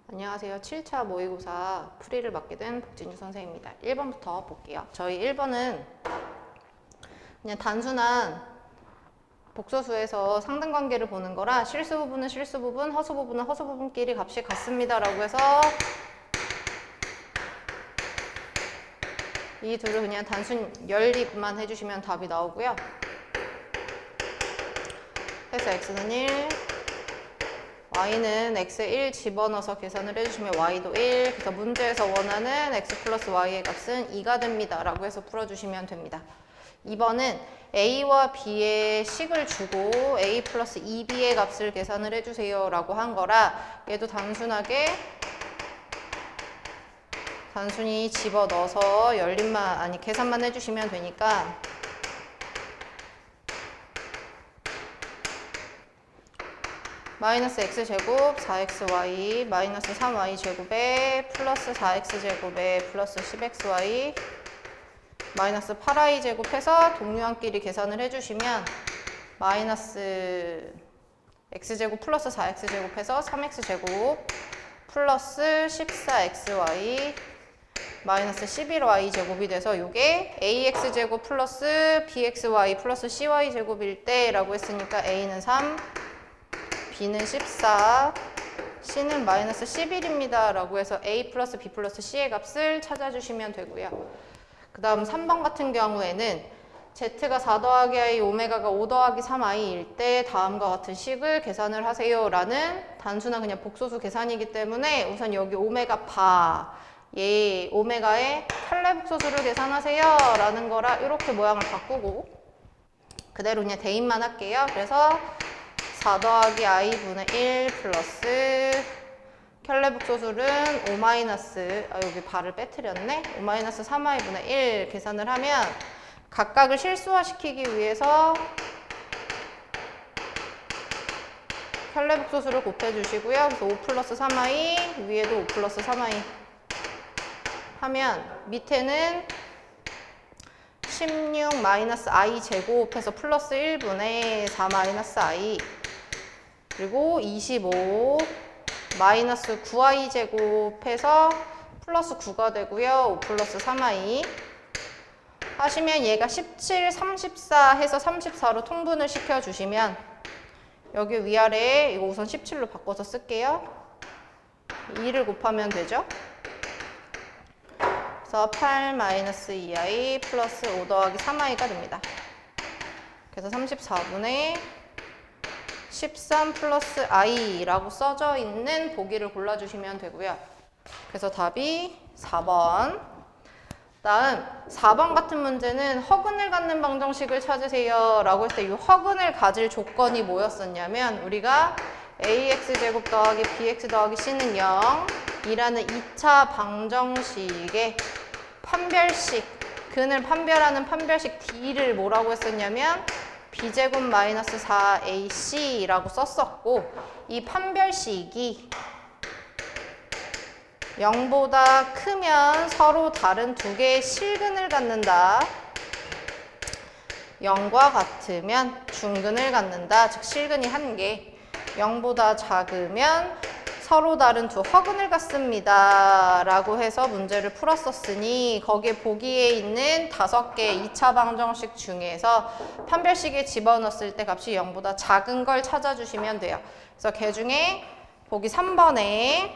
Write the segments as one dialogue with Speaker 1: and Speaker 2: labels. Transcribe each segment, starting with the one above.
Speaker 1: 안녕하세요. 7차 모의고사 풀이를 맡게 된 복진주 선생님입니다. 1번부터 볼게요. 저희 1번은 그냥 단순한 복소수에서 상등관계를 보는 거라 실수 부분은 실수 부분, 허수 부분은 허수 부분끼리 값이 같습니다. 라고 해서 이 둘을 그냥 단순 연립만 해주시면 답이 나오고요. 해서 x는 1, y는 x 1 집어넣어서 계산을 해주시면 y도 1. 그래서 문제에서 원하는 x 플러스 y의 값은 2가 됩니다. 라고 해서 풀어주시면 됩니다. 2번은 a와 b의 식을 주고 a 플러스 2b의 값을 계산을 해주세요. 라고 한 거라 얘도 단순히 집어넣어서 계산만 해주시면 되니까 마이너스 x제곱 4xy 마이너스 3y제곱에 플러스 4x제곱에 플러스 10xy 마이너스 8y제곱해서 동류항끼리 계산을 해주시면 마이너스 x제곱 플러스 4x제곱해서 3x제곱 플러스 14xy 마이너스 11y제곱이 돼서 이게 ax제곱 플러스 bxy 플러스 cy제곱일 때 라고 했으니까 a는 3 b는 14, c는 마이너스 11입니다. 라고 해서 a 플러스 b 플러스 c의 값을 찾아주시면 되고요. 그 다음 3번 같은 경우에는 z가 4 더하기 i, 오메가가 5 더하기 3i일 때 다음과 같은 식을 계산을 하세요. 라는 단순한 그냥 복소수 계산이기 때문에 우선 여기 오메가 바, 얘 오메가의 켤레 복소수를 계산하세요. 라는 거라 이렇게 모양을 바꾸고 그대로 그냥 대입만 할게요. 그래서 4 더하기 i분의 1 플러스 켤레 복소수는 5 마이너스 여기 바를 빼뜨렸네 5 마이너스 3i분의 1 계산을 하면 각각을 실수화시키기 위해서 켤레 복소수를 곱해주시고요. 그래서 5 플러스 3i 위에도 5 플러스 3i 하면 밑에는 16 마이너스 i 제곱해서 플러스 1분의 4 마이너스 i 그리고 25 마이너스 9i 제곱해서 플러스 9가 되고요. 5 플러스 3i 하시면 얘가 17, 34 해서 34로 통분을 시켜주시면 여기 위아래에 이거 우선 17로 바꿔서 쓸게요. 2를 곱하면 되죠. 그래서 8 마이너스 2i 플러스 5 더하기 3i가 됩니다. 그래서 34분의 13 플러스 i라고 써져 있는 보기를 골라주시면 되고요. 그래서 답이 4번. 다음 4번 같은 문제는 허근을 갖는 방정식을 찾으세요 라고 했을 때 이 허근을 가질 조건이 뭐였었냐면 우리가 ax제곱 더하기 bx 더하기 c는 0 이라는 2차 방정식의 판별식, 근을 판별하는 판별식 d를 뭐라고 했었냐면 b제곱 마이너스 4ac라고 썼었고 이 판별식이 0보다 크면 서로 다른 두 개의 실근을 갖는다. 0과 같으면 중근을 갖는다. 즉 실근이 1개. 0보다 작으면 서로 다른 두 허근을 갖습니다. 라고 해서 문제를 풀었었으니 거기에 보기에 있는 5개의 2차 방정식 중에서 판별식에 집어넣었을 때 값이 0보다 작은 걸 찾아주시면 돼요. 그래서 그 중에 보기 3번에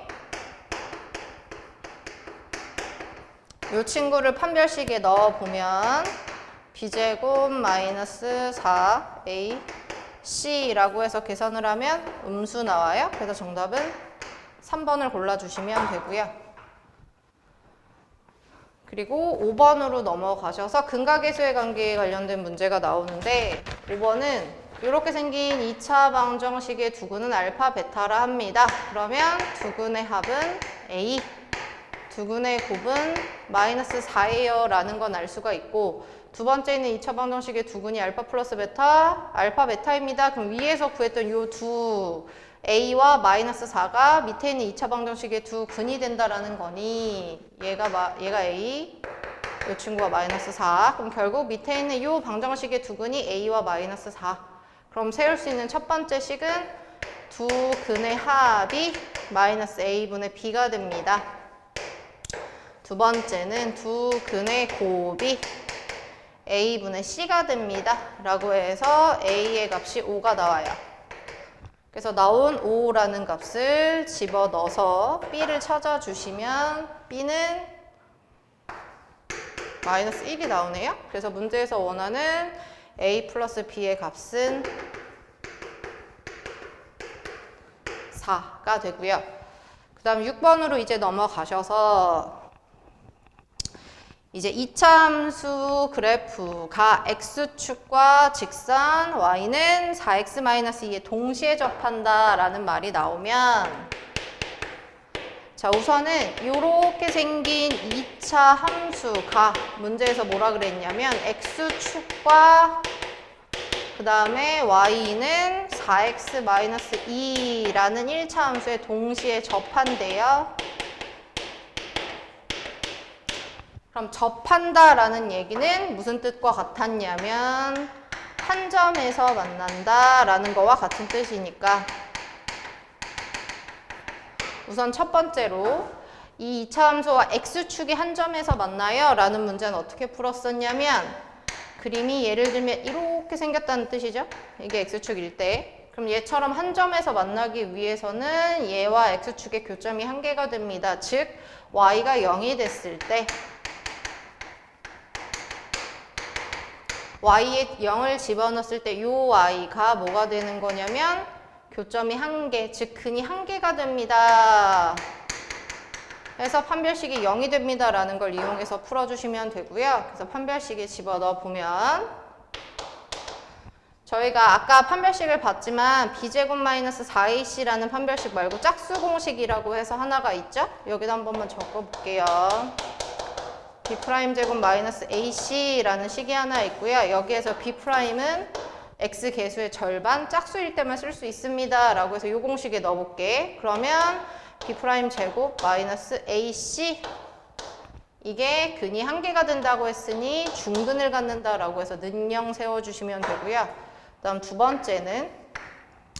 Speaker 1: 이 친구를 판별식에 넣어보면 b제곱 마이너스 4ac라고 해서 계산을 하면 음수 나와요. 그래서 정답은 3번을 골라주시면 되고요. 그리고 5번으로 넘어가셔서 근각계수의 관계에 관련된 문제가 나오는데 5번은 이렇게 생긴 2차 방정식의 두근은 알파, 베타라 합니다. 그러면 두근의 합은 A, 두근의 곱은 마이너스 4예요 라는 건 알 수가 있고 두 번째는 2차 방정식의 두근이 알파 플러스 베타, 알파 베타입니다. 그럼 위에서 구했던 이 두 a와 마이너스 4가 밑에 있는 2차 방정식의 두 근이 된다라는 거니 얘가 a, 이 친구가 마이너스 4. 그럼 결국 밑에 있는 이 방정식의 두 근이 a와 마이너스 4. 그럼 세울 수 있는 첫 번째 식은 두 근의 합이 마이너스 a분의 b가 됩니다. 두 번째는 두 근의 곱이 a분의 c가 됩니다. 라고 해서 a의 값이 5가 나와요. 그래서 나온 5라는 값을 집어넣어서 b를 찾아주시면 b는 마이너스 1이 나오네요. 그래서 문제에서 원하는 a 플러스 b의 값은 4가 되고요. 그 다음 6번으로 이제 넘어가셔서 이제 이차함수 그래프가 x축과 직선 y는 4x-2에 동시에 접한다 라는 말이 나오면 자 우선은 이렇게 생긴 2차 함수가 문제에서 뭐라 그랬냐면 x축과 그 다음에 y는 4x-2라는 1차 함수에 동시에 접한대요. 그럼 접한다라는 얘기는 무슨 뜻과 같았냐면 한 점에서 만난다라는 거와 같은 뜻이니까 우선 첫 번째로 이 2차 함수와 x축이 한 점에서 만나요 라는 문제는 어떻게 풀었었냐면 그림이 예를 들면 이렇게 생겼다는 뜻이죠. 이게 x축일 때 그럼 얘처럼 한 점에서 만나기 위해서는 얘와 x축의 교점이 한 개가 됩니다. 즉 y가 0이 됐을 때 y에 0을 집어넣었을 때 이 y가 뭐가 되는 거냐면 교점이 한 개, 즉 근이 한 개가 됩니다. 그래서 판별식이 0이 됩니다 라는 걸 이용해서 풀어주시면 되고요. 그래서 판별식에 집어넣어 보면 저희가 아까 판별식을 봤지만 b제곱 마이너스 4ac라는 판별식 말고 짝수 공식이라고 해서 하나가 있죠. 여기다 한 번만 적어볼게요. b'제곱 마이너스 ac라는 식이 하나 있고요. 여기에서 b'은 x 개수의 절반 짝수일 때만 쓸 수 있습니다 라고 해서 이 공식에 넣어볼게. 그러면 b'제곱 마이너스 ac 이게 근이 한 개가 된다고 했으니 중근을 갖는다 라고 해서 는영 세워주시면 되고요. 그 다음 두 번째는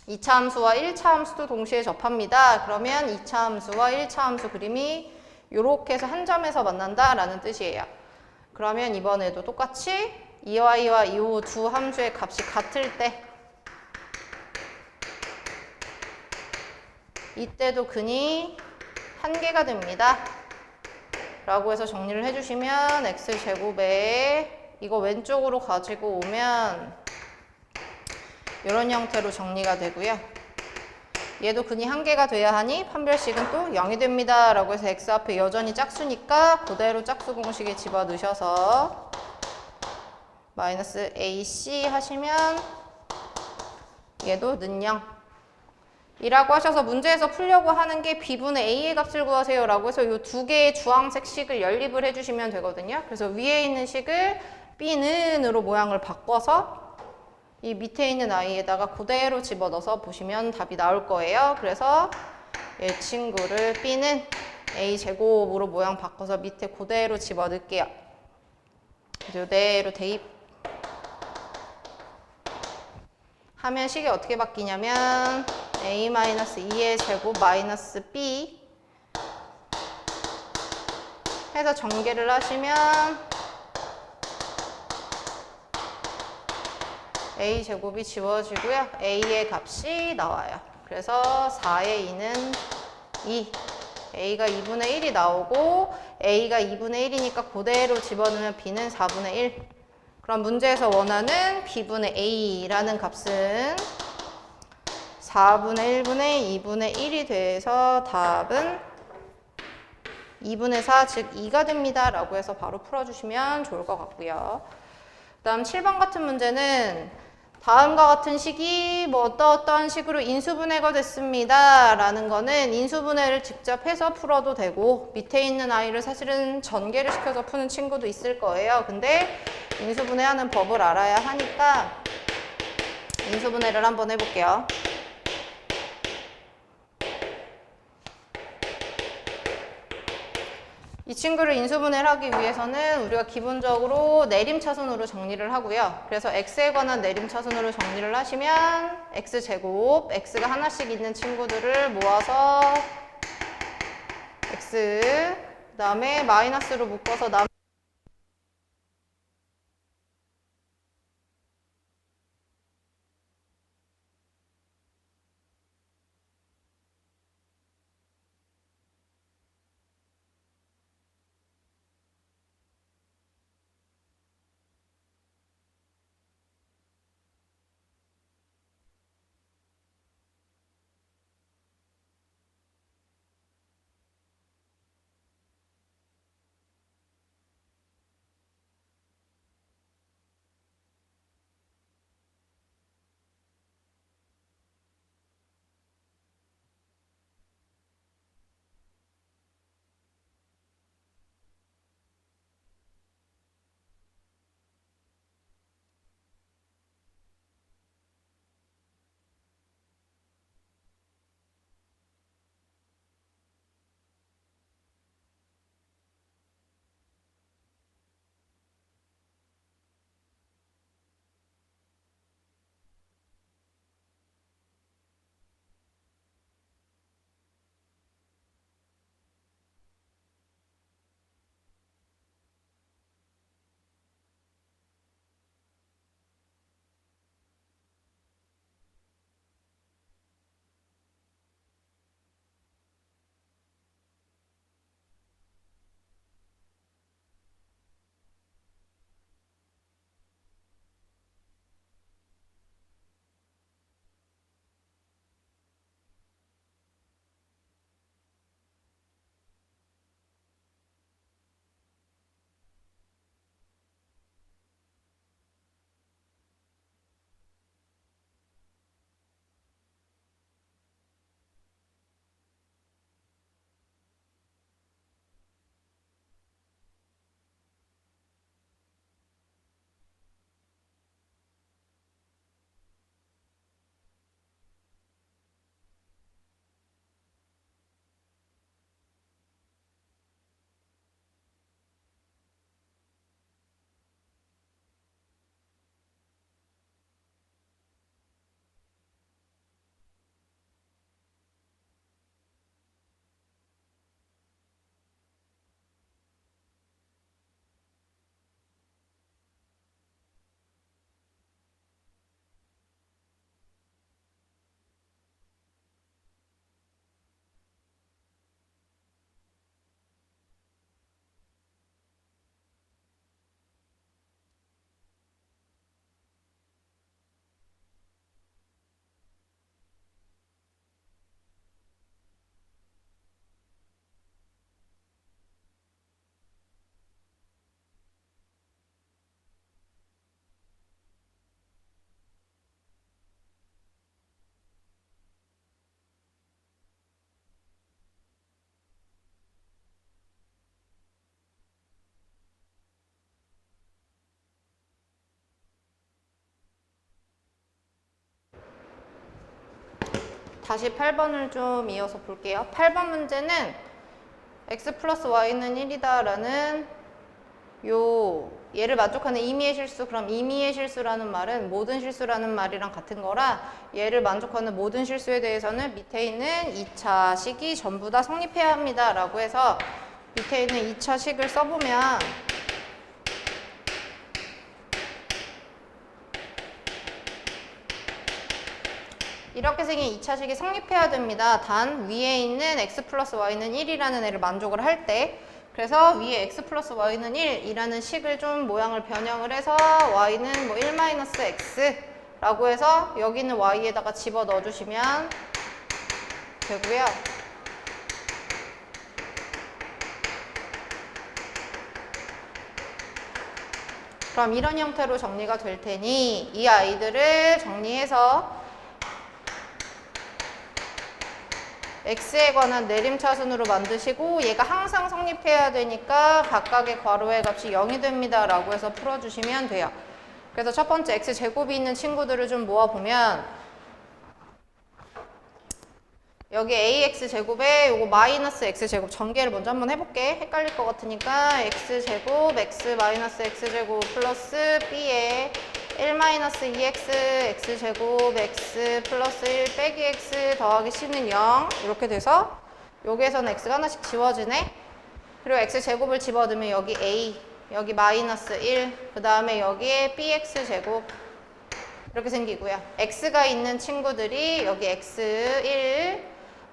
Speaker 1: 2차 함수와 1차 함수도 동시에 접합니다. 그러면 2차 함수와 1차 함수 그림이 이렇게 해서 한 점에서 만난다 라는 뜻이에요. 그러면 이번에도 똑같이 2y와 2호 두 함수의 값이 같을 때 이때도 근이 한 개가 됩니다. 라고 해서 정리를 해주시면 x제곱에 이거 왼쪽으로 가지고 오면 이런 형태로 정리가 되고요. 얘도 근이 한 개가 돼야 하니 판별식은 또 0이 됩니다. 라고 해서 x 앞에 여전히 짝수니까 그대로 짝수 공식에 집어넣으셔서 마이너스 ac 하시면 얘도 는 0 이라고 하셔서 문제에서 풀려고 하는 게 b분의 a의 값을 구하세요 라고 해서 이 두 개의 주황색 식을 연립을 해주시면 되거든요. 그래서 위에 있는 식을 b는으로 모양을 바꿔서 이 밑에 있는 i에다가 그대로 집어넣어서 보시면 답이 나올 거예요. 그래서 이 친구를 b는 a제곱으로 모양 바꿔서 밑에 그대로 집어넣을게요. 이대로 대입 하면 식이 어떻게 바뀌냐면 a-2의 제곱 마이너스 b 해서 전개를 하시면 a제곱이 지워지고요. a의 값이 나와요. 그래서 4의 2는 2. a가 2분의 1이 나오고 a가 2분의 1이니까 그대로 집어넣으면 b는 4분의 1. 그럼 문제에서 원하는 b분의 a라는 값은 4분의 1분의 2분의 1이 돼서 답은 2분의 4, 즉 2가 됩니다. 라고 해서 바로 풀어주시면 좋을 것 같고요. 그 다음 7번 같은 문제는 다음과 같은 식이 뭐 어떤 식으로 인수분해가 됐습니다. 라는 거는 인수분해를 직접 해서 풀어도 되고 밑에 있는 아이를 사실은 전개를 시켜서 푸는 친구도 있을 거예요. 근데 인수분해하는 법을 알아야 하니까 인수분해를 한번 해볼게요. 이 친구를 인수분해를 하기 위해서는 우리가 기본적으로 내림차순으로 정리를 하고요. 그래서 x에 관한 내림차순으로 정리를 하시면 x제곱, x가 하나씩 있는 친구들을 모아서 x 그 다음에 마이너스로 묶어서 다시 8번을 좀 이어서 볼게요. 8번 문제는 x 플러스 y는 1이다 라는 얘를 만족하는 임의의 실수. 그럼 임의의 실수라는 말은 모든 실수라는 말이랑 같은 거라 얘를 만족하는 모든 실수에 대해서는 밑에 있는 2차 식이 전부 다 성립해야 합니다 라고 해서 밑에 있는 2차 식을 써보면 이렇게 생긴 2차식이 성립해야 됩니다. 단 위에 있는 x 플러스 y는 1이라는 애를 만족을 할 때, 그래서 위에 x 플러스 y는 1이라는 식을 좀 모양을 변형을 해서 y는 뭐 1 마이너스 x 라고 해서 여기 있는 y에다가 집어 넣어주시면 되고요. 그럼 이런 형태로 정리가 될 테니 이 아이들을 정리해서 x에 관한 내림차순으로 만드시고 얘가 항상 성립해야 되니까 각각의 괄호의 값이 0이 됩니다 라고 해서 풀어주시면 돼요. 그래서 첫 번째 x제곱이 있는 친구들을 좀 모아보면 여기 ax제곱에 요거 마이너스 x제곱 전개를 먼저 한번 해볼게. 헷갈릴 것 같으니까 x제곱 x 마이너스 x제곱 플러스 b에 1 마이너스 2x x제곱 x 플러스 1 빼기 x 더하기 c는 0 이렇게 돼서 여기에서는 x가 하나씩 지워지네. 그리고 x제곱을 집어넣으면 여기 a, 여기 마이너스 1, 그 다음에 여기에 bx제곱 이렇게 생기고요. x가 있는 친구들이 여기 x1,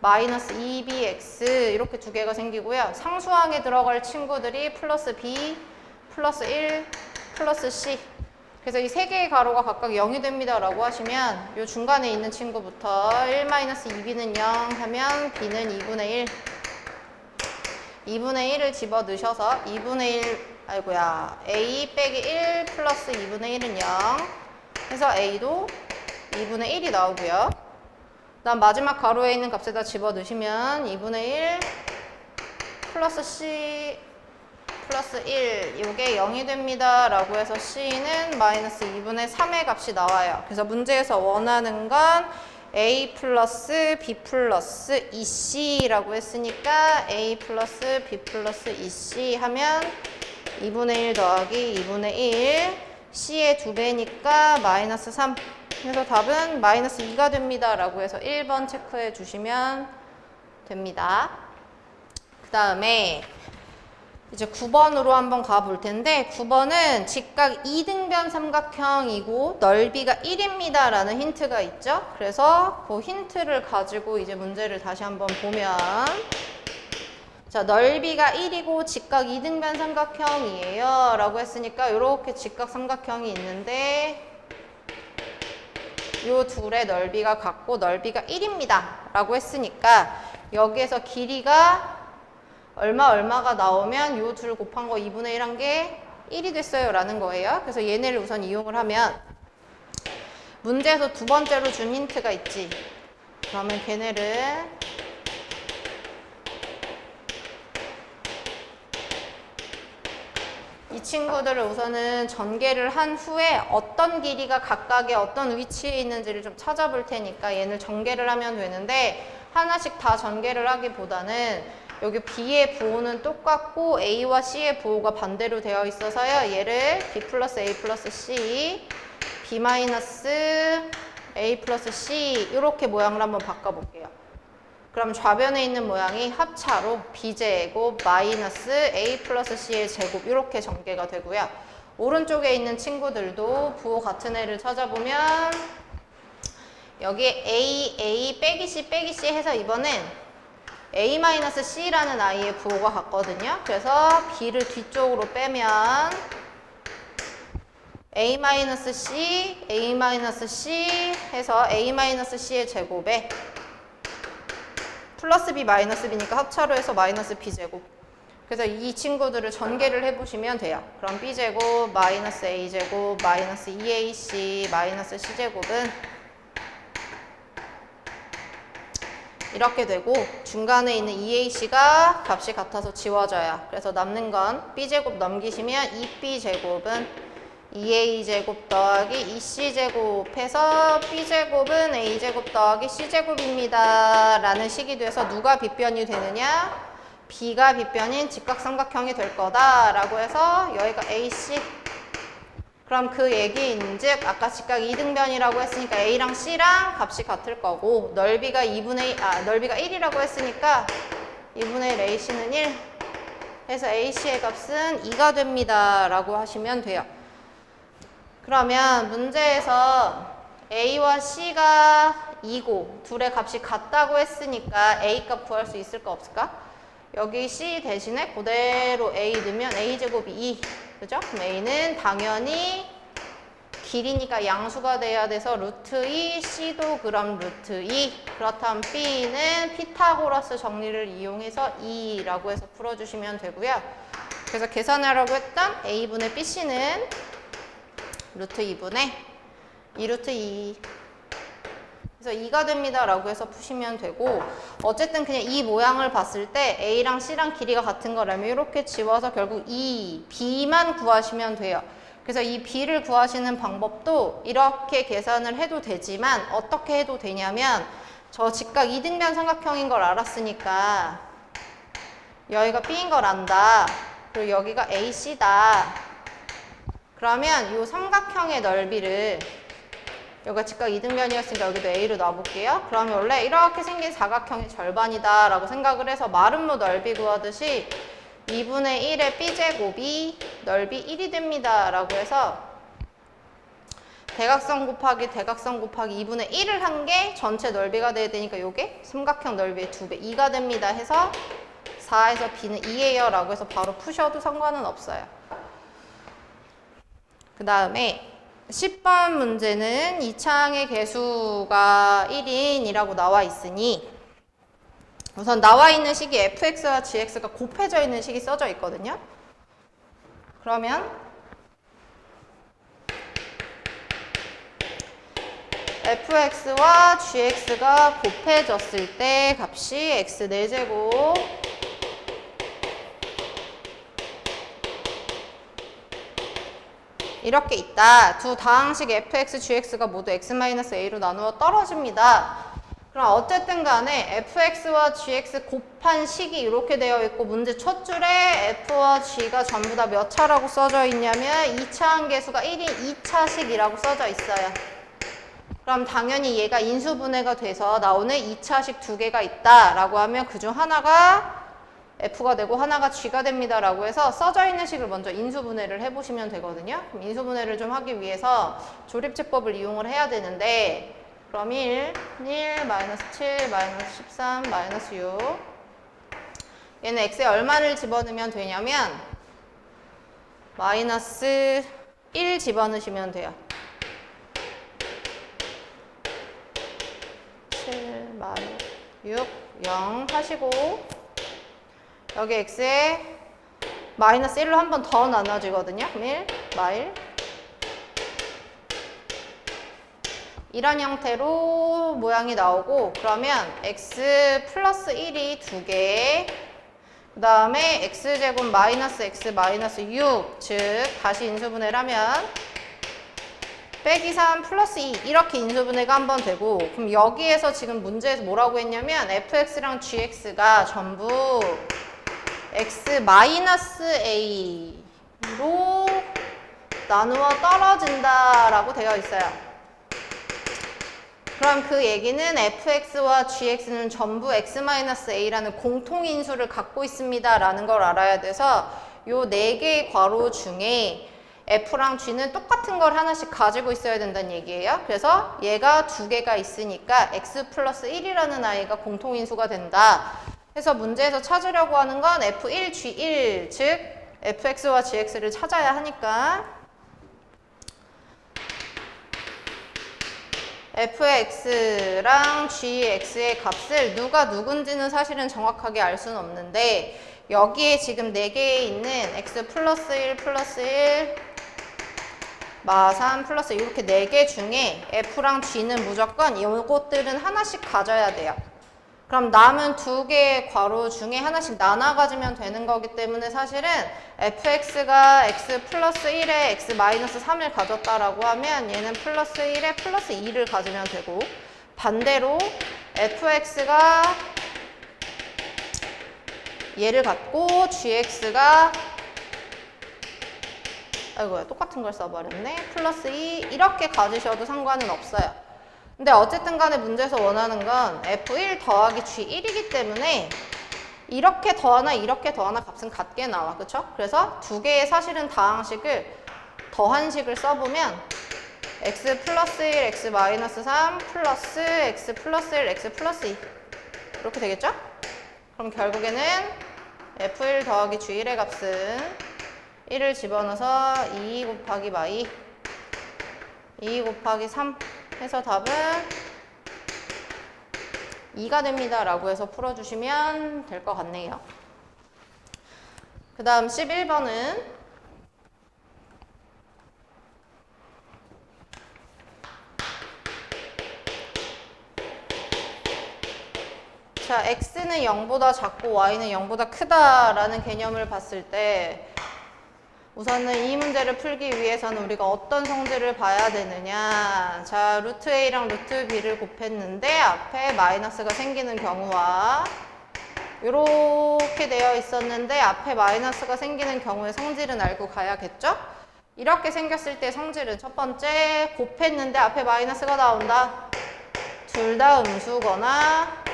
Speaker 1: 마이너스 2bx 이렇게 두 개가 생기고요. 상수항에 들어갈 친구들이 플러스 b, 플러스 1, 플러스 c. 그래서 이 세 개의 가로가 각각 0이 됩니다 라고 하시면 이 중간에 있는 친구부터 1-2b는 0 하면 b는 2분의 1. 2분의 1을 집어 넣으셔서 2분의 1, 아이고야, a 빼기 1 플러스 2분의 1은 0 해서 a도 2분의 1이 나오고요. 그 다음 마지막 가로에 있는 값에다 집어 넣으시면 2분의 1 플러스 c 플러스 1 이게 0이 됩니다 라고 해서 c는 마이너스 2분의 3의 값이 나와요. 그래서 문제에서 원하는 건 a 플러스 b 플러스 2c 라고 했으니까 a 플러스 b 플러스 2c 하면 2분의 1 더하기 2분의 1 c의 2배니까 마이너스 3. 그래서 답은 마이너스 2가 됩니다 라고 해서 1번 체크해 주시면 됩니다. 그 다음에 이제 9번으로 한번 가볼 텐데 9번은 직각 2등변 삼각형이고 넓이가 1입니다 라는 힌트가 있죠. 그래서 그 힌트를 가지고 이제 문제를 다시 한번 보면 자, 넓이가 1이고 직각 2등변 삼각형이에요 라고 했으니까 이렇게 직각 삼각형이 있는데 요 둘의 넓이가 같고 넓이가 1입니다 라고 했으니까 여기에서 길이가 얼마가 나오면 요 둘 곱한 거 2분의 1 한 게 1이 됐어요 라는 거예요. 그래서 얘네를 우선 이용을 하면 문제에서 두 번째로 준 힌트가 있지. 그러면 걔네를 이 친구들을 우선은 전개를 한 후에 어떤 길이가 각각의 어떤 위치에 있는지를 좀 찾아볼 테니까 얘를 전개를 하면 되는데 하나씩 다 전개를 하기보다는 여기 B의 부호는 똑같고 A와 C의 부호가 반대로 되어 있어서요. 얘를 B 플러스 A 플러스 C, B 마이너스 A 플러스 C 이렇게 모양을 한번 바꿔볼게요. 그럼 좌변에 있는 모양이 합차로 B제곱 마이너스 A 플러스 C의 제곱 이렇게 전개가 되고요. 오른쪽에 있는 친구들도 부호 같은 애를 찾아보면 여기 A 빼기 C 해서 이번엔 A-C라는 아이의 부호가 같거든요. 그래서 B를 뒤쪽으로 빼면 A-C 해서 A-C의 제곱에 플러스 B 마이너스 B니까 합차로 해서 마이너스 B제곱. 그래서 이 친구들을 전개를 해보시면 돼요. 그럼 B제곱 마이너스 A제곱 마이너스 2AC 마이너스 C제곱은 이렇게 되고 중간에 있는 2AC가 값이 같아서 지워져요. 그래서 남는 건 B제곱 넘기시면 2B제곱은 2A제곱 더하기 2C제곱 해서 B제곱은 A제곱 더하기 C제곱입니다 라는 식이 돼서 누가 빗변이 되느냐? B가 빗변인 직각삼각형이 될 거다 라고 해서 여기가 AC. 그럼 그 얘기인즉 아까 직각 2등변이라고 했으니까 A랑 C랑 값이 같을 거고 넓이가 1이라고 했으니까 2분의 1 AC는 1 해서 AC의 값은 2가 됩니다 라고 하시면 돼요. 그러면 문제에서 A와 C가 2고 둘의 값이 같다고 했으니까 A 값 구할 수 있을까 없을까? 여기 C 대신에 그대로 A 넣으면 A제곱이 2 그죠? 그럼 A는 당연히 길이니까 양수가 돼야 돼서 루트 2, C도 그럼 루트 2. 그렇다면 B는 피타고라스 정리를 이용해서 2라고 해서 풀어주시면 되고요. 그래서 계산하라고 했던 A분의 BC는 루트 2분의 2루트 2. 그래서 2가 됩니다 라고 해서 푸시면 되고 어쨌든 그냥 이 모양을 봤을 때 A랑 C랑 길이가 같은 거라면 이렇게 지워서 결국 이 B만 구하시면 돼요. 그래서 이 B를 구하시는 방법도 이렇게 계산을 해도 되지만 어떻게 해도 되냐면 저 직각 2등변 삼각형인 걸 알았으니까 여기가 B인 걸 안다. 그리고 여기가 AC다. 그러면 이 삼각형의 넓이를 여기가 직각 이등변이었으니까 여기도 A로 놔볼게요. 그러면 원래 이렇게 생긴 사각형의 절반이다 라고 생각을 해서 마름모 넓이 구하듯이 2분의 1의 B제곱이 넓이 1이 됩니다 라고 해서 대각선 곱하기 대각선 곱하기 2분의 1을 한 게 전체 넓이가 돼야 되니까 요게 삼각형 넓이의 2배 2가 됩니다 해서 4에서 B는 2예요 라고 해서 바로 푸셔도 상관은 없어요. 그 다음에 10번 문제는 이차항의 개수가 1인이라고 나와 있으니 우선 나와 있는 식이 fx와 gx가 곱해져 있는 식이 써져 있거든요. 그러면 fx와 gx가 곱해졌을 때 값이 x 4제곱 이렇게 있다. 두 다항식 fx, gx가 모두 x-a로 나누어 떨어집니다. 그럼 어쨌든 간에 fx와 gx 곱한 식이 이렇게 되어 있고 문제 첫 줄에 f와 g가 전부 다 몇 차라고 써져 있냐면 2차항 계수가 1인 2차식이라고 써져 있어요. 그럼 당연히 얘가 인수분해가 돼서 나오는 2차식 두 개가 있다라고 하면 그중 하나가 F가 되고 하나가 G가 됩니다 라고 해서 써져 있는 식을 먼저 인수분해를 해보시면 되거든요. 그럼 인수분해를 좀 하기 위해서 조립제법을 이용을 해야 되는데 그럼 1, 7, 13, 6 얘는 X에 얼마를 집어넣으면 되냐면 마이너스 1 집어넣으시면 돼요. 7, 6, 0 하시고 여기 x에 마이너스 1로 한 번 더 나눠지거든요. 그럼 1, 마일 이런 형태로 모양이 나오고 그러면 x 플러스 1이 2개 그 다음에 x제곱 마이너스 x 마이너스 6 즉 다시 인수분해를 하면 빼기 3 플러스 2 이렇게 인수분해가 한 번 되고 그럼 여기에서 지금 문제에서 뭐라고 했냐면 fx랑 gx가 전부 x-a로 나누어 떨어진다라고 되어 있어요. 그럼 그 얘기는 fx와 gx는 전부 x-a라는 공통인수를 갖고 있습니다 라는 걸 알아야 돼서 요 4개의 괄호 중에 f랑 g는 똑같은 걸 하나씩 가지고 있어야 된다는 얘기예요. 그래서 얘가 2개가 있으니까 x 플러스 1이라는 아이가 공통인수가 된다. 그래서 문제에서 찾으려고 하는 건 F1, G1, 즉 fx와 gx를 찾아야 하니까 fx랑 gx의 값을 누가 누군지는 사실은 정확하게 알 수는 없는데 여기에 지금 4개에 있는 x 플러스 1, 플러스 1, 마 3, 플러스 이렇게 4개 중에 f랑 g는 무조건 이것들은 하나씩 가져야 돼요. 그럼 남은 2개의 괄호 중에 하나씩 나눠 가지면 되는 거기 때문에 사실은 fx가 x 플러스 1에 x 마이너스 3을 가졌다라고 하면 얘는 플러스 1에 플러스 2를 가지면 되고 반대로 fx가 얘를 갖고 gx가 아이고야 똑같은 걸 써버렸네. 플러스 2 이렇게 가지셔도 상관은 없어요. 근데 어쨌든 간에 문제에서 원하는 건 F1 더하기 G1이기 때문에 이렇게 더하나 이렇게 더하나 값은 같게 나와. 그쵸? 그래서 2개의 사실은 다항식을 더한 식을 써보면 x 플러스 1, x 마이너스 3 플러스 x 플러스 1, x 플러스 2 이렇게 되겠죠? 그럼 결국에는 F1 더하기 G1의 값은 1을 집어넣어서 2 곱하기 마이 2 곱하기 3 해서 답은 2가 됩니다 라고 해서 풀어주시면 될 것 같네요. 그 다음 11번은 자, x는 0보다 작고 y는 0보다 크다라는 개념을 봤을 때 우선은 이 문제를 풀기 위해서는 우리가 어떤 성질을 봐야 되느냐. 자, 루트 A랑 루트 B를 곱했는데 앞에 마이너스가 생기는 경우와 이렇게 되어 있었는데 앞에 마이너스가 생기는 경우의 성질은 알고 가야겠죠? 이렇게 생겼을 때 성질은 첫 번째 곱했는데 앞에 마이너스가 나온다. 둘 다 음수거나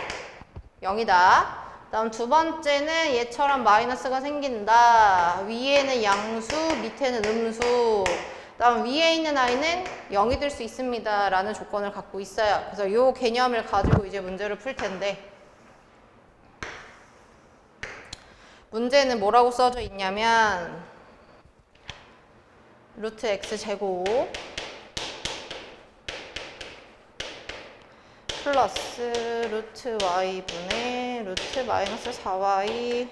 Speaker 1: 0이다. 다음 두 번째는 얘처럼 마이너스가 생긴다. 위에는 양수, 밑에는 음수. 다음 위에 있는 i는 0이 될 수 있습니다. 라는 조건을 갖고 있어요. 그래서 이 개념을 가지고 이제 문제를 풀 텐데 문제는 뭐라고 써져 있냐면 루트 x 제곱 플러스 루트 y분의 루트 마이너스 4y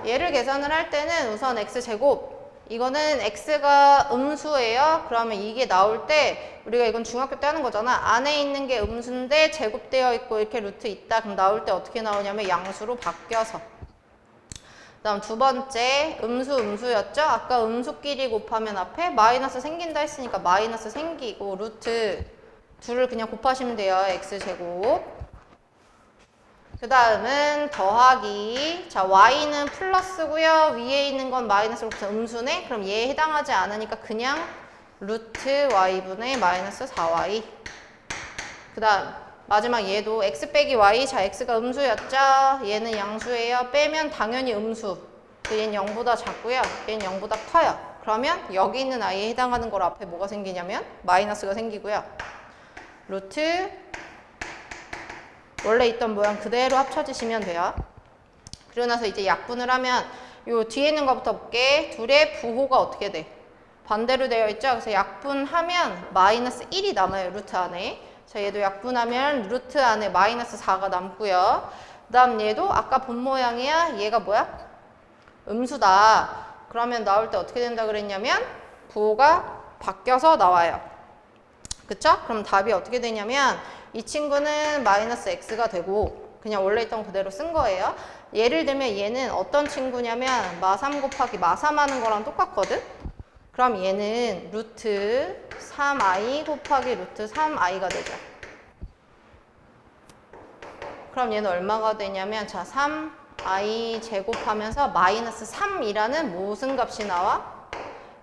Speaker 1: 얘를 계산을 할 때는 우선 x제곱 이거는 x가 음수예요. 그러면 이게 나올 때 우리가 이건 중학교 때 하는 거잖아. 안에 있는 게 음수인데 제곱되어 있고 이렇게 루트 있다. 그럼 나올 때 어떻게 나오냐면 양수로 바뀌어서. 다음 두 번째 음수였죠? 아까 음수끼리 곱하면 앞에 마이너스 생긴다 했으니까 마이너스 생기고 루트 둘을 그냥 곱하시면 돼요. x제곱. 그 다음은 더하기. 자, y는 플러스고요. 위에 있는 건 마이너스로 음수네? 그럼 얘에 해당하지 않으니까 그냥 루트 y분의 마이너스 4y. 그 다음 마지막 얘도 x 빼기 y. 자, x가 음수였죠? 얘는 양수예요. 빼면 당연히 음수. 얘는 0보다 작고요. 얘는 0보다 커요. 그러면 여기 있는 i에 해당하는 걸 앞에 뭐가 생기냐면 마이너스가 생기고요. 루트 원래 있던 모양 그대로 합쳐지시면 돼요. 그리고 나서 이제 약분을 하면 요 뒤에 있는 것부터 볼게. 둘의 부호가 어떻게 돼? 반대로 되어 있죠? 그래서 약분하면 마이너스 1이 남아요. 루트 안에. 자, 얘도 약분하면 루트 안에 마이너스 4가 남고요. 그 다음 얘도 아까 본 모양이야. 얘가 뭐야? 음수다. 그러면 나올 때 어떻게 된다 그랬냐면 부호가 바뀌어서 나와요. 그쵸? 그럼 답이 어떻게 되냐면 이 친구는 마이너스 x가 되고 그냥 원래 있던 그대로 쓴 거예요. 예를 들면 얘는 어떤 친구냐면 마3 곱하기 마3 하는 거랑 똑같거든? 그럼 얘는 루트 3i 곱하기 루트 3i가 되죠. 그럼 얘는 얼마가 되냐면 자 3i 제곱하면서 마이너스 3이라는 무슨 값이 나와?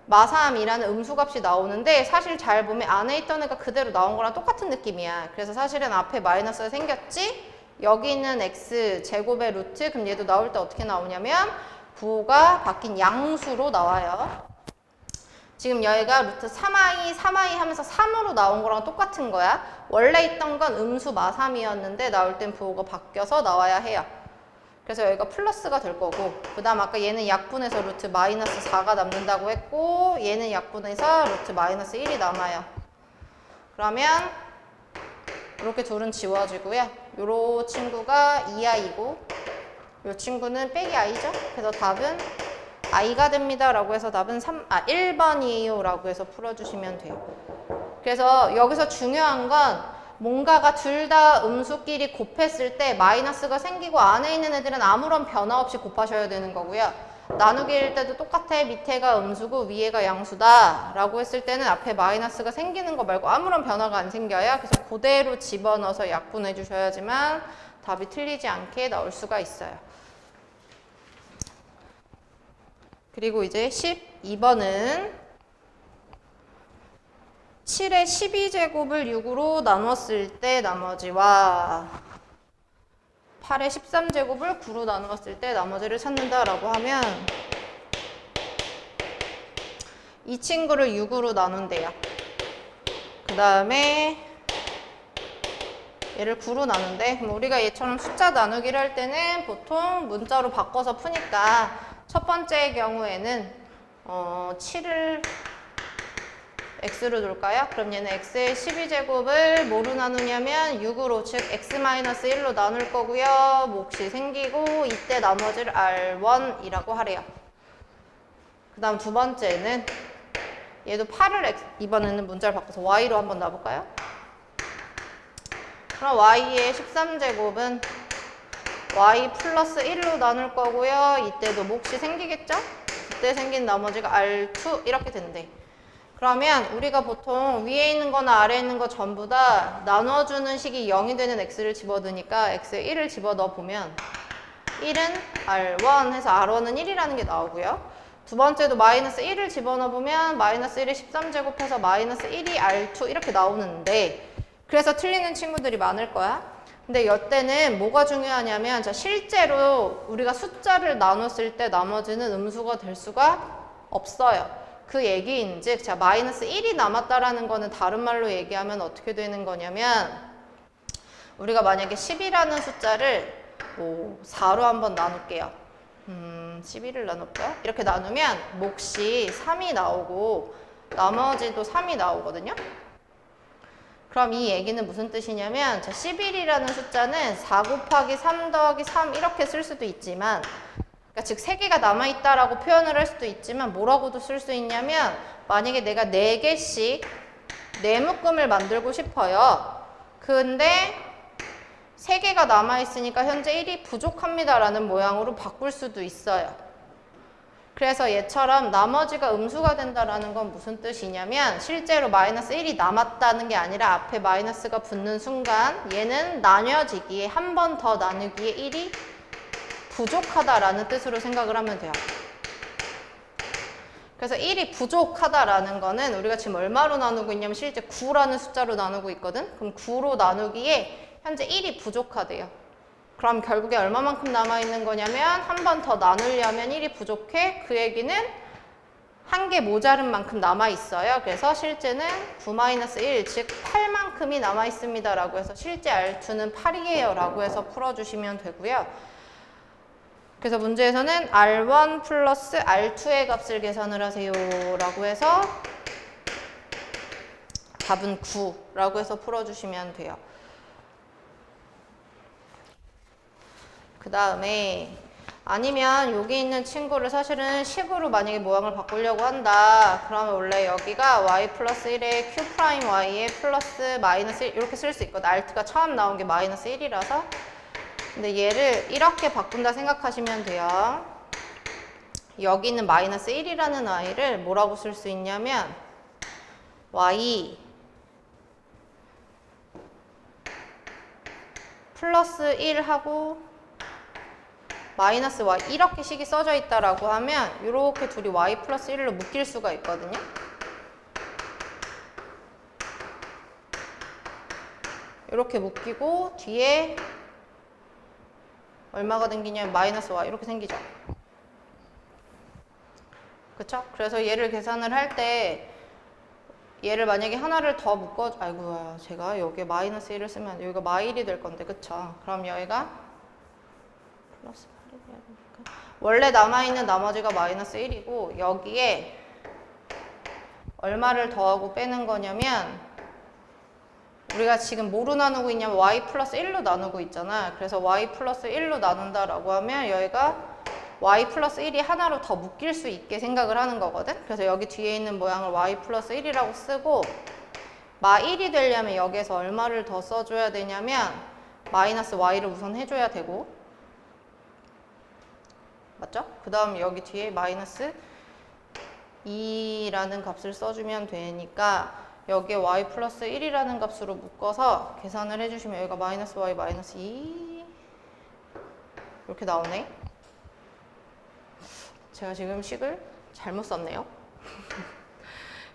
Speaker 1: 마3이라는 음수값이 나오는데 사실 잘 보면 안에 있던 애가 그대로 나온 거랑 똑같은 느낌이야. 그래서 사실은 앞에 마이너스가 생겼지? 여기 있는 x 제곱의 루트 그럼 얘도 나올 때 어떻게 나오냐면 부호가 바뀐 양수로 나와요. 지금 여기가 루트 3i 하면서 3으로 나온 거랑 똑같은 거야. 원래 있던 건 음수 마3이었는데 나올 땐 부호가 바뀌어서 나와야 해요. 그래서 여기가 플러스가 될 거고 그 다음 아까 얘는 약분해서 루트 마이너스 4가 남는다고 했고 얘는 약분해서 루트 마이너스 1이 남아요. 그러면 이렇게 둘은 지워지고요. 요 친구가 2i고 요 친구는 빼기 i죠. 그래서 답은 i가 됩니다 라고 해서 답은 1번이에요 라고 해서 풀어주시면 돼요. 그래서 여기서 중요한 건 뭔가가 둘 다 음수끼리 곱했을 때 마이너스가 생기고 안에 있는 애들은 아무런 변화 없이 곱하셔야 되는 거고요. 나누기일 때도 똑같아. 밑에가 음수고 위에가 양수다 라고 했을 때는 앞에 마이너스가 생기는 거 말고 아무런 변화가 안 생겨요. 그래서 그대로 집어넣어서 약분해 주셔야지만 답이 틀리지 않게 나올 수가 있어요. 그리고 이제 12번은 7의 12제곱을 6으로 나눴을 때 나머지와 8의 13제곱을 9로 나누었을 때 나머지를 찾는다라고 하면 이 친구를 6으로 나눈대요. 그 다음에 얘를 9로 나눈대. 그럼 우리가 얘처럼 숫자 나누기를 할 때는 보통 문자로 바꿔서 푸니까 첫 번째의 경우에는 7을 x로 둘까요? 그럼 얘는 x의 12제곱을 뭐로 나누냐면 6으로 즉 x-1로 나눌 거고요. 몫이 생기고 이때 나머지를 R1이라고 하래요. 그 다음 두 번째는 얘도 8을 이번에는 문자를 바꿔서 y로 한번 놔볼까요? 그럼 y의 13제곱은 y 플러스 1로 나눌 거고요. 이때도 몫이 생기겠죠? 그때 생긴 나머지가 R2 이렇게 된대. 그러면 우리가 보통 위에 있는 거나 아래에 있는 거 전부 다 나눠주는 식이 0이 되는 x를 집어넣으니까 x에 1을 집어넣어 보면 1은 R1 해서 R1은 1이라는 게 나오고요. 두 번째도 마이너스 1을 집어넣으면 마이너스 1에 13제곱해서 마이너스 1이 R2 이렇게 나오는데 그래서 틀리는 친구들이 많을 거야. 근데 이때는 뭐가 중요하냐면 자, 실제로 우리가 숫자를 나눴을 때 나머지는 음수가 될 수가 없어요. 그 얘기인즉 자 마이너스 1이 남았다라는 거는 다른 말로 얘기하면 어떻게 되는 거냐면 우리가 만약에 10이라는 숫자를 4로 한번 나눌게요. 11을 나눌까요? 이렇게 나누면 몫이 3이 나오고 나머지도 3이 나오거든요. 그럼 이 얘기는 무슨 뜻이냐면 자 11이라는 숫자는 4 곱하기 3 더하기 3 이렇게 쓸 수도 있지만 그러니까 즉 3개가 남아있다라고 표현을 할 수도 있지만 뭐라고도 쓸 수 있냐면 만약에 내가 4개씩 4묶음을 만들고 싶어요. 근데 3개가 남아있으니까 현재 1이 부족합니다 라는 모양으로 바꿀 수도 있어요. 그래서 얘처럼 나머지가 음수가 된다라는 건 무슨 뜻이냐면 실제로 마이너스 1이 남았다는 게 아니라 앞에 마이너스가 붙는 순간 얘는 나뉘어지기에 한 번 더 나누기에 1이 부족하다라는 뜻으로 생각을 하면 돼요. 그래서 1이 부족하다라는 거는 우리가 지금 얼마로 나누고 있냐면 실제 9라는 숫자로 나누고 있거든. 그럼 9로 나누기에 현재 1이 부족하대요. 그럼 결국에 얼마만큼 남아있는 거냐면 한 번 더 나누려면 1이 부족해. 그 얘기는 한 개 모자른 만큼 남아있어요. 그래서 실제는 9-1, 즉 8만큼이 남아있습니다. 라고 해서 실제 R2는 8이에요. 라고 해서 풀어주시면 되고요. 그래서 문제에서는 R1 플러스 R2의 값을 계산을 하세요. 라고 해서 답은 9라고 해서 풀어주시면 돼요. 그 다음에 아니면 여기 있는 친구를 사실은 식으로 만약에 모양을 바꾸려고 한다. 그러면 원래 여기가 y 플러스 1에 q 프라임 y에 플러스 마이너스 1 이렇게 쓸 수 있거든. 알트가 처음 나온 게 마이너스 1이라서. 근데 얘를 이렇게 바꾼다 생각하시면 돼요. 여기 있는 마이너스 1이라는 y를 뭐라고 쓸 수 있냐면 y 플러스 1하고 마이너스 y 이렇게 식이 써져 있다라고 하면 이렇게 둘이 y 플러스 1로 묶일 수가 있거든요. 이렇게 묶이고 뒤에 얼마가 생기냐면 마이너스 y 이렇게 생기죠. 그쵸? 그래서 얘를 계산을 할 때 얘를 만약에 하나를 더 묶어 아이고야 제가 여기에 마이너스 1을 쓰면 여기가 마일이 될 건데 그쵸? 그럼 여기가 플러스 원래 남아있는 나머지가 마이너스 1이고 여기에 얼마를 더하고 빼는 거냐면 우리가 지금 뭐로 나누고 있냐면 y 플러스 1로 나누고 있잖아. 그래서 y 플러스 1로 나눈다라고 하면 여기가 y 플러스 1이 하나로 더 묶일 수 있게 생각을 하는 거거든. 그래서 여기 뒤에 있는 모양을 y 플러스 1이라고 쓰고 마 1이 되려면 여기에서 얼마를 더 써줘야 되냐면 마이너스 y를 우선 해줘야 되고 맞죠? 그 다음 여기 뒤에 마이너스 2라는 값을 써주면 되니까 여기에 y 플러스 1이라는 값으로 묶어서 계산을 해주시면 여기가 마이너스 y 마이너스 2 이렇게 나오네. 제가 지금 식을 잘못 썼네요.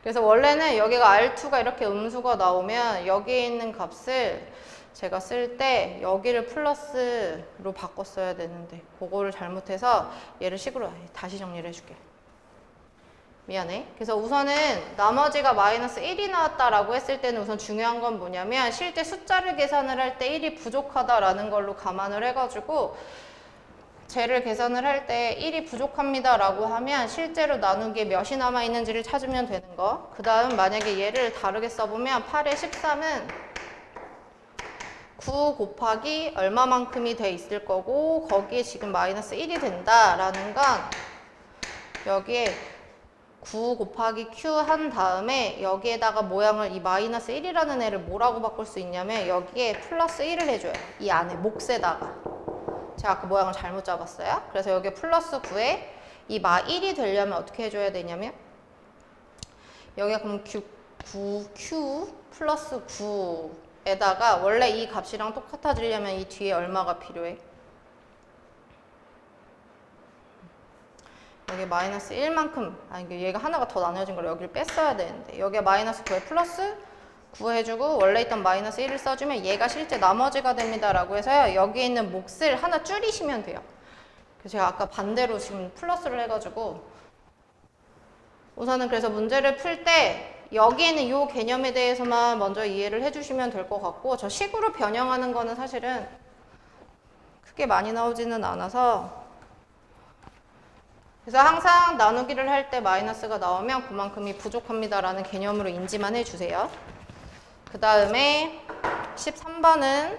Speaker 1: 그래서 원래는 여기가 R2가 이렇게 음수가 나오면 여기에 있는 값을 제가 쓸 때 여기를 플러스로 바꿨어야 되는데 그거를 잘못해서 얘를 식으로 다시 정리를 해줄게. 미안해. 그래서 우선은 나머지가 마이너스 1이 나왔다라고 했을 때는 우선 중요한 건 뭐냐면 실제 숫자를 계산을 할 때 1이 부족하다라는 걸로 감안을 해가지고 쟤를 계산을 할 때 1이 부족합니다 라고 하면 실제로 나누기에 몇이 남아있는지를 찾으면 되는 거. 그 다음 만약에 얘를 다르게 써보면 8의 13은 9 곱하기 얼마만큼이 돼 있을 거고 거기에 지금 마이너스 1이 된다라는 건 여기에 9 곱하기 q 한 다음에 여기에다가 모양을 이 마이너스 1이라는 애를 뭐라고 바꿀 수 있냐면 여기에 플러스 1을 해줘요. 이 안에 몫에다가. 제가 아까 모양을 잘못 잡았어요. 그래서 여기에 플러스 9에 이 마 1이 되려면 어떻게 해줘야 되냐면 여기가 그럼 q 플러스 9에다가 원래 이 값이랑 똑같아지려면 이 뒤에 얼마가 필요해? 여기 마이너스 1만큼, 아니 얘가 하나가 더 나눠진 걸 여기를 뺐어야 되는데 여기가 마이너스 9에 플러스 9 해주고 원래 있던 마이너스 1을 써주면 얘가 실제 나머지가 됩니다 라고 해서요. 여기에 있는 몫을 하나 줄이시면 돼요. 그래서 제가 아까 반대로 지금 플러스를 해가지고 우선은 그래서 문제를 풀 때 여기에는 이 개념에 대해서만 먼저 이해를 해주시면 될 것 같고 저 식으로 변형하는 거는 사실은 크게 많이 나오지는 않아서 그래서 항상 나누기를 할 때 마이너스가 나오면 그만큼이 부족합니다 라는 개념으로 인지만 해주세요. 그 다음에 13번은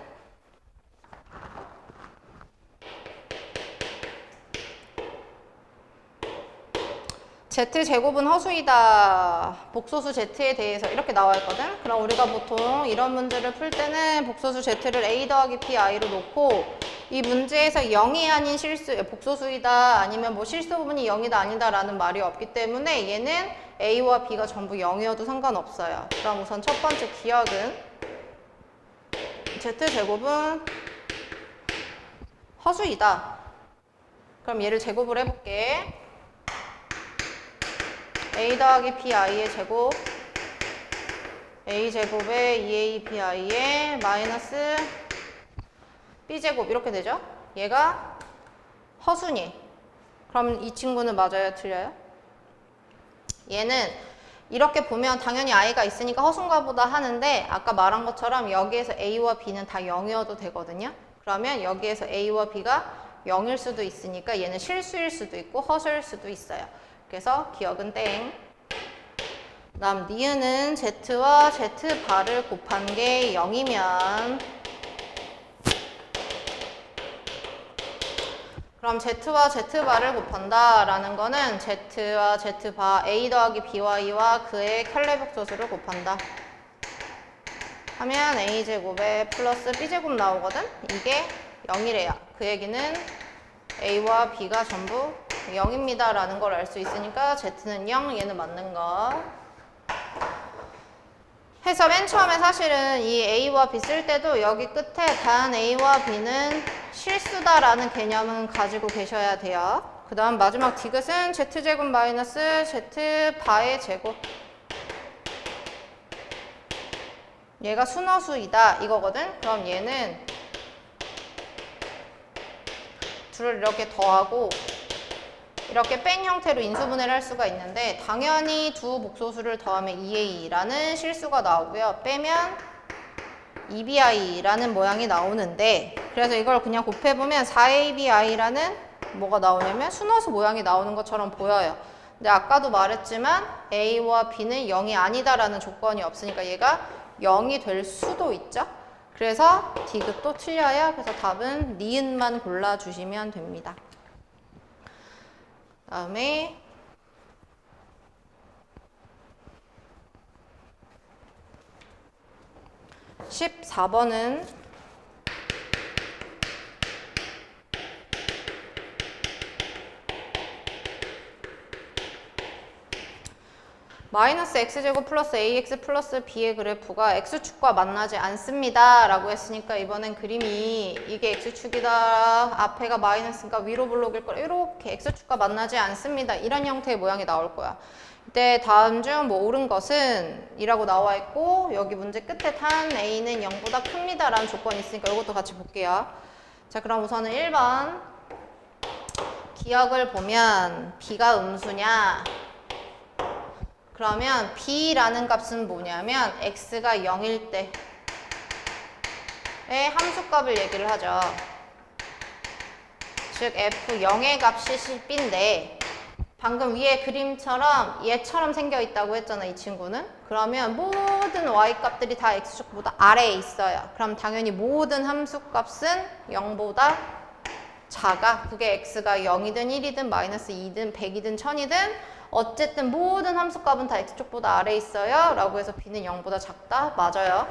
Speaker 1: Z제곱은 허수이다. 복소수 Z에 대해서 이렇게 나와 있거든. 그럼 우리가 보통 이런 문제를 풀 때는 복소수 Z를 A 더하기 PI로 놓고 이 문제에서 0이 아닌 실수, 복소수이다 아니면 뭐 실수 부분이 0이다 아니다 라는 말이 없기 때문에 얘는 A와 B가 전부 0이어도 상관없어요. 그럼 우선 첫 번째 기억은 Z제곱은 허수이다. 그럼 얘를 제곱을 해볼게. A 더하기 PI의 제곱 A제곱에 2API의 마이너스 B제곱 이렇게 되죠? 얘가 허수니. 그럼 이 친구는 맞아요? 틀려요? 얘는 이렇게 보면 당연히 I가 있으니까 허수인가 보다 하는데 아까 말한 것처럼 여기에서 A와 B는 다 0이어도 되거든요? 그러면 여기에서 A와 B가 0일 수도 있으니까 얘는 실수일 수도 있고 허수일 수도 있어요. 그래서 기억은 땡. 다음 니은은 Z와 Z바를 곱한 게 0이면 그럼 Z와 Z바를 곱한다 라는 거는 Z와 Z바 A 더하기 BY와 그의 켤레복소수를 곱한다 하면 A제곱에 플러스 B제곱 나오거든? 이게 0이래요. 그 얘기는 A와 B가 전부 0입니다 라는 걸 알 수 있으니까 Z는 0, 얘는 맞는 거 해서 맨 처음에 사실은 이 A와 B 쓸 때도 여기 끝에 단 A와 B는 실수다 라는 개념은 가지고 계셔야 돼요. 그 다음 마지막 디귿은 Z제곱 마이너스 Z바의 제곱 얘가 순허수이다 이거거든? 그럼 얘는 둘을 이렇게 더하고 이렇게 뺀 형태로 인수분해를 할 수가 있는데 당연히 두 복소수를 더하면 2A라는 실수가 나오고요. 빼면 2BI라는 모양이 나오는데 그래서 이걸 그냥 곱해보면 4ABI라는 뭐가 나오냐면 순허수 모양이 나오는 것처럼 보여요. 근데 아까도 말했지만 A와 B는 0이 아니다라는 조건이 없으니까 얘가 0이 될 수도 있죠. 그래서 디귿도 틀려요. 그래서 답은 니은만 골라주시면 됩니다. 다음에 14번은 마이너스 x제곱 플러스 ax 플러스 b의 그래프가 x축과 만나지 않습니다 라고 했으니까 이번엔 그림이 이게 x축이다 앞에가 마이너스니까 위로 블록일 거라 이렇게 x축과 만나지 않습니다 이런 형태의 모양이 나올 거야. 이때 다음 중 뭐 옳은 것은 이라고 나와 있고 여기 문제 끝에 tan a는 0보다 큽니다 라는 조건이 있으니까 이것도 같이 볼게요. 자 그럼 우선은 1번 기억을 보면 b가 음수냐 그러면 b라는 값은 뭐냐면 x가 0일 때의 함수값을 얘기를 하죠. 즉 f0의 값이 10인데 방금 위에 그림처럼 얘처럼 생겨 있다고 했잖아 이 친구는. 그러면 모든 y값들이 다 x축보다 아래에 있어요. 그럼 당연히 모든 함수값은 0보다 작아. 그게 x가 0이든 1이든 마이너스 2든 100이든 1000이든 어쨌든 모든 함수값은 다 x축보다 아래에 있어요 라고 해서 b는 0보다 작다? 맞아요.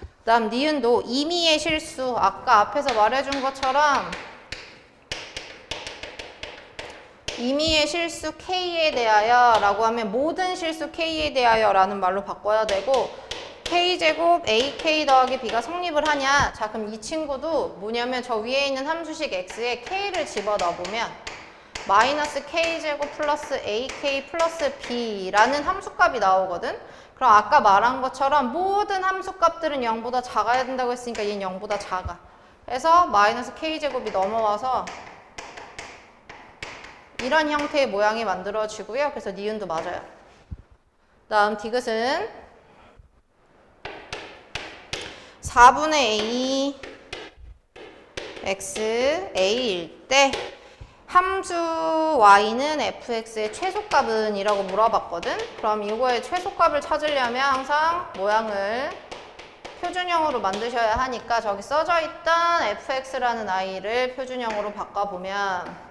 Speaker 1: 그 다음 니은도 임의의 실수 아까 앞에서 말해준 것처럼 임의의 실수 k에 대하여 라고 하면 모든 실수 k에 대하여 라는 말로 바꿔야 되고 k제곱 ak 더하기 b가 성립을 하냐 자 그럼 이 친구도 뭐냐면 저 위에 있는 함수식 x에 k를 집어넣어보면 마이너스 k제곱 플러스 ak 플러스 b라는 함수값이 나오거든. 그럼 아까 말한 것처럼 모든 함수값들은 0보다 작아야 된다고 했으니까 얘는 0보다 작아. 그래서 마이너스 k제곱이 넘어와서 이런 형태의 모양이 만들어지고요. 그래서 니은도 맞아요. 다음 디귿은 4분의 a x a일 때 함수 y는 fx의 최소값은 이라고 물어봤거든. 그럼 이거의 최소값을 찾으려면 항상 모양을 표준형으로 만드셔야 하니까 저기 써져 있던 fx라는 i를 표준형으로 바꿔보면